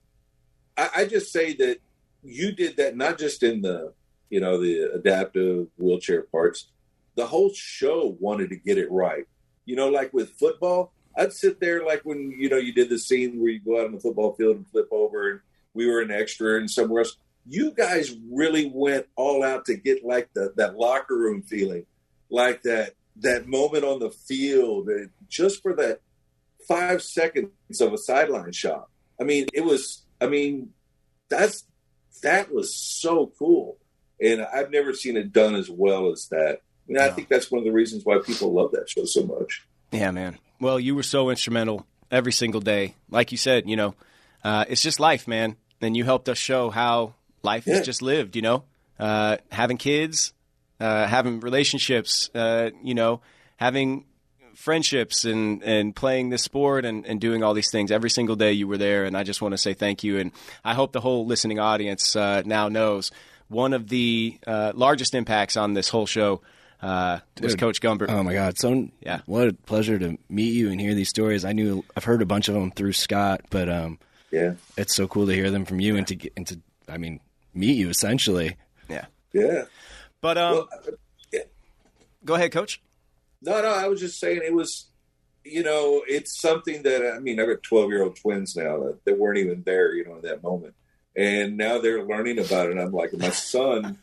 I just say that you did that not just in the, you know, the adaptive wheelchair parts. The whole show wanted to get it right. You know, like with football, I'd sit there like when, you know, you did the scene where you go out on the football field and flip over and we were an extra and somewhere else. You guys really went all out to get like that locker room feeling, like that moment on the field, just for that 5 seconds of a sideline shot. I mean, that was so cool. And I've never seen it done as well as that. And I think that's one of the reasons why people love that show so much. Yeah, man. Well, you were so instrumental every single day. Like you said, you know, it's just life, man. And you helped us show how life is just lived, you know, having kids, having relationships, you know, having friendships and playing this sport and doing all these things. Every single day you were there, and I just want to say thank you. And I hope the whole listening audience now knows one of the largest impacts on this whole show was Coach Gumbert. Oh, my God. What a pleasure to meet you and hear these stories. I've heard a bunch of them through Scott, but it's so cool to hear them from you and to meet you, essentially. Yeah. Yeah. But go ahead, Coach. No, I was just saying it was, you know, it's something that, I mean, I've got 12-year-old twins now that weren't even there, you know, in that moment. And now they're learning about it. And I'm like, my son,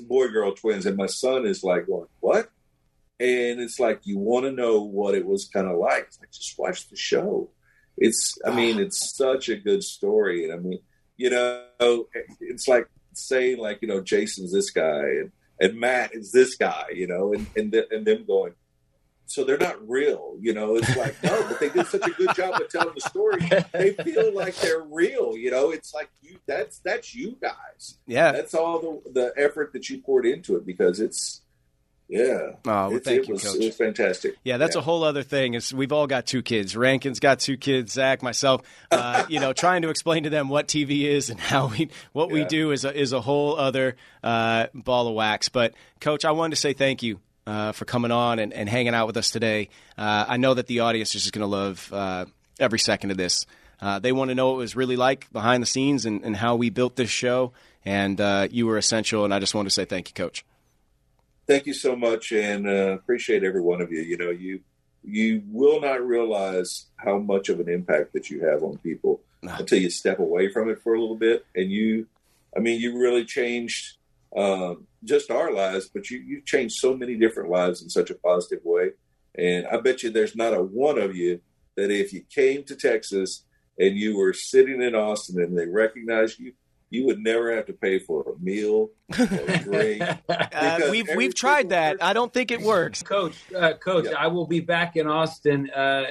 boy-girl twins, and my son is like going, what? And it's like, you want to know what it was kind of like. It's like, just watch the show. It's such a good story. And I mean, you know, it's like saying like, you know, Jason's this guy and Matt is this guy, you know, and them going, so they're not real, you know. It's like, no, but they did such a good job of telling the story. They feel like they're real, you know. It's like that's you guys. Yeah. That's all the effort that you poured into it because it's thank you, Coach. It was fantastic. Yeah, that's a whole other thing. Is we've all got 2 kids. Rankin's got 2 kids. Zach, myself. You know, trying to explain to them what TV is and how we do is a whole other ball of wax. But Coach, I wanted to say thank you for coming on and hanging out with us today. I know that the audience is just going to love every second of this. They want to know what it was really like behind the scenes and how we built this show. And you were essential. And I just wanted to say thank you, Coach. Thank you so much, and appreciate every one of you. You know, you will not realize how much of an impact that you have on people until you step away from it for a little bit. And you really changed just our lives, but you changed so many different lives in such a positive way. And I bet you there's not a one of you that if you came to Texas and you were sitting in Austin and they recognized you, you would never have to pay for a meal or a drink. We've tried that. I don't think it works. Coach, I will be back in Austin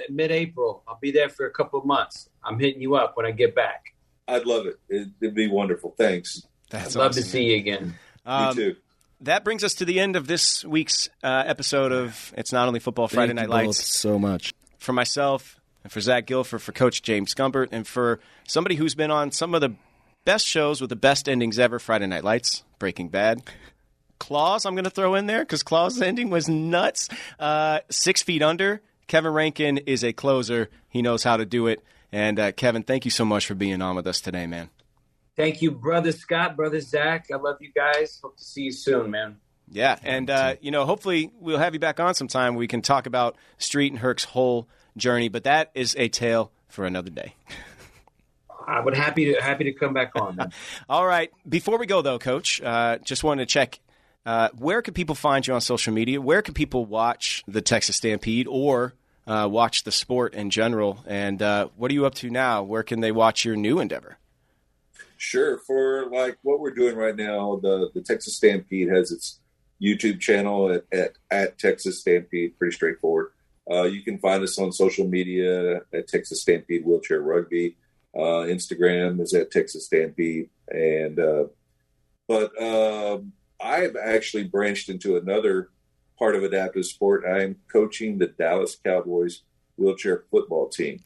mid-April. I'll be there for a couple of months. I'm hitting you up when I get back. I'd love it. It'd be wonderful. Thanks. I'd love to see you again. Me too. That brings us to the end of this week's episode of It's Not Only Football Friday Night Lights. So much. For myself, and for Zach Gilford, for Coach James Gumbert, and for somebody who's been on some of the best shows with the best endings ever, Friday Night Lights, Breaking Bad. Claws, I'm going to throw in there because Claws' ending was nuts. 6 Feet Under. Kevin Rankin is a closer. He knows how to do it. And Kevin, thank you so much for being on with us today, man. Thank you, Brother Scott, Brother Zach. I love you guys. Hope to see you soon, man. Yeah, and hopefully we'll have you back on sometime. We can talk about Street and Herc's whole journey, but that is a tale for another day. I would happy to come back on. Man. All right. Before we go, though, Coach, just wanted to check, where can people find you on social media? Where can people watch the Texas Stampede or watch the sport in general? And what are you up to now? Where can they watch your new endeavor? Sure. For like what we're doing right now, the Texas Stampede has its YouTube channel at Texas Stampede. Pretty straightforward. You can find us on social media at Texas Stampede Wheelchair Rugby. Instagram is at Texas Stampede. But I've actually branched into another part of adaptive sport. I'm coaching the Dallas Cowboys wheelchair football team.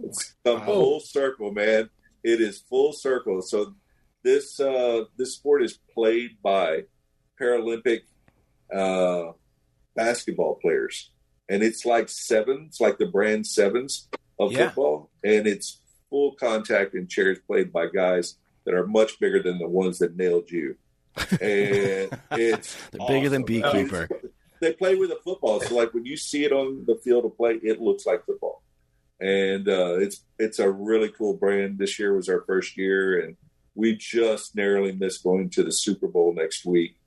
It's come full circle, man. It is full circle. So this sport is played by Paralympic basketball players, and it's like sevens, like the brand sevens of football, and it's full contact in chairs played by guys that are much bigger than the ones that nailed you. And it's they're bigger than Beekeeper. They play with a football, so like when you see it on the field of play, it looks like football. And it's a really cool brand. This year was our first year, and we just narrowly missed going to the Super Bowl next week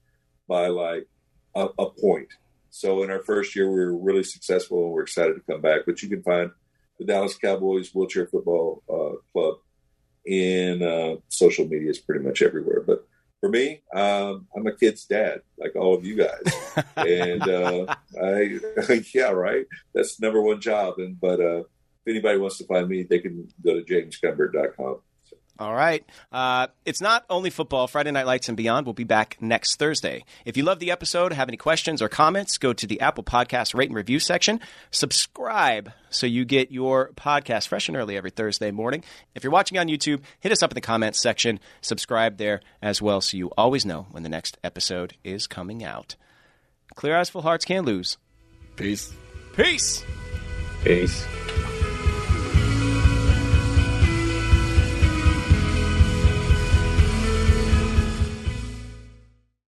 by like a point. So in our first year, we were really successful, and we're excited to come back. But you can find the Dallas Cowboys Wheelchair Football Club in social media, is pretty much everywhere. But for me, I'm a kid's dad, like all of you guys. And yeah, right. That's the number one job. But if anybody wants to find me, they can go to jamesgumbert.com. All right. It's not only football. Friday Night Lights and Beyond will be back next Thursday. If you love the episode, have any questions or comments, go to the Apple Podcast rate and review section. Subscribe so you get your podcast fresh and early every Thursday morning. If you're watching on YouTube, hit us up in the comments section. Subscribe there as well so you always know when the next episode is coming out. Clear eyes, full hearts, can't lose. Peace. Peace. Peace.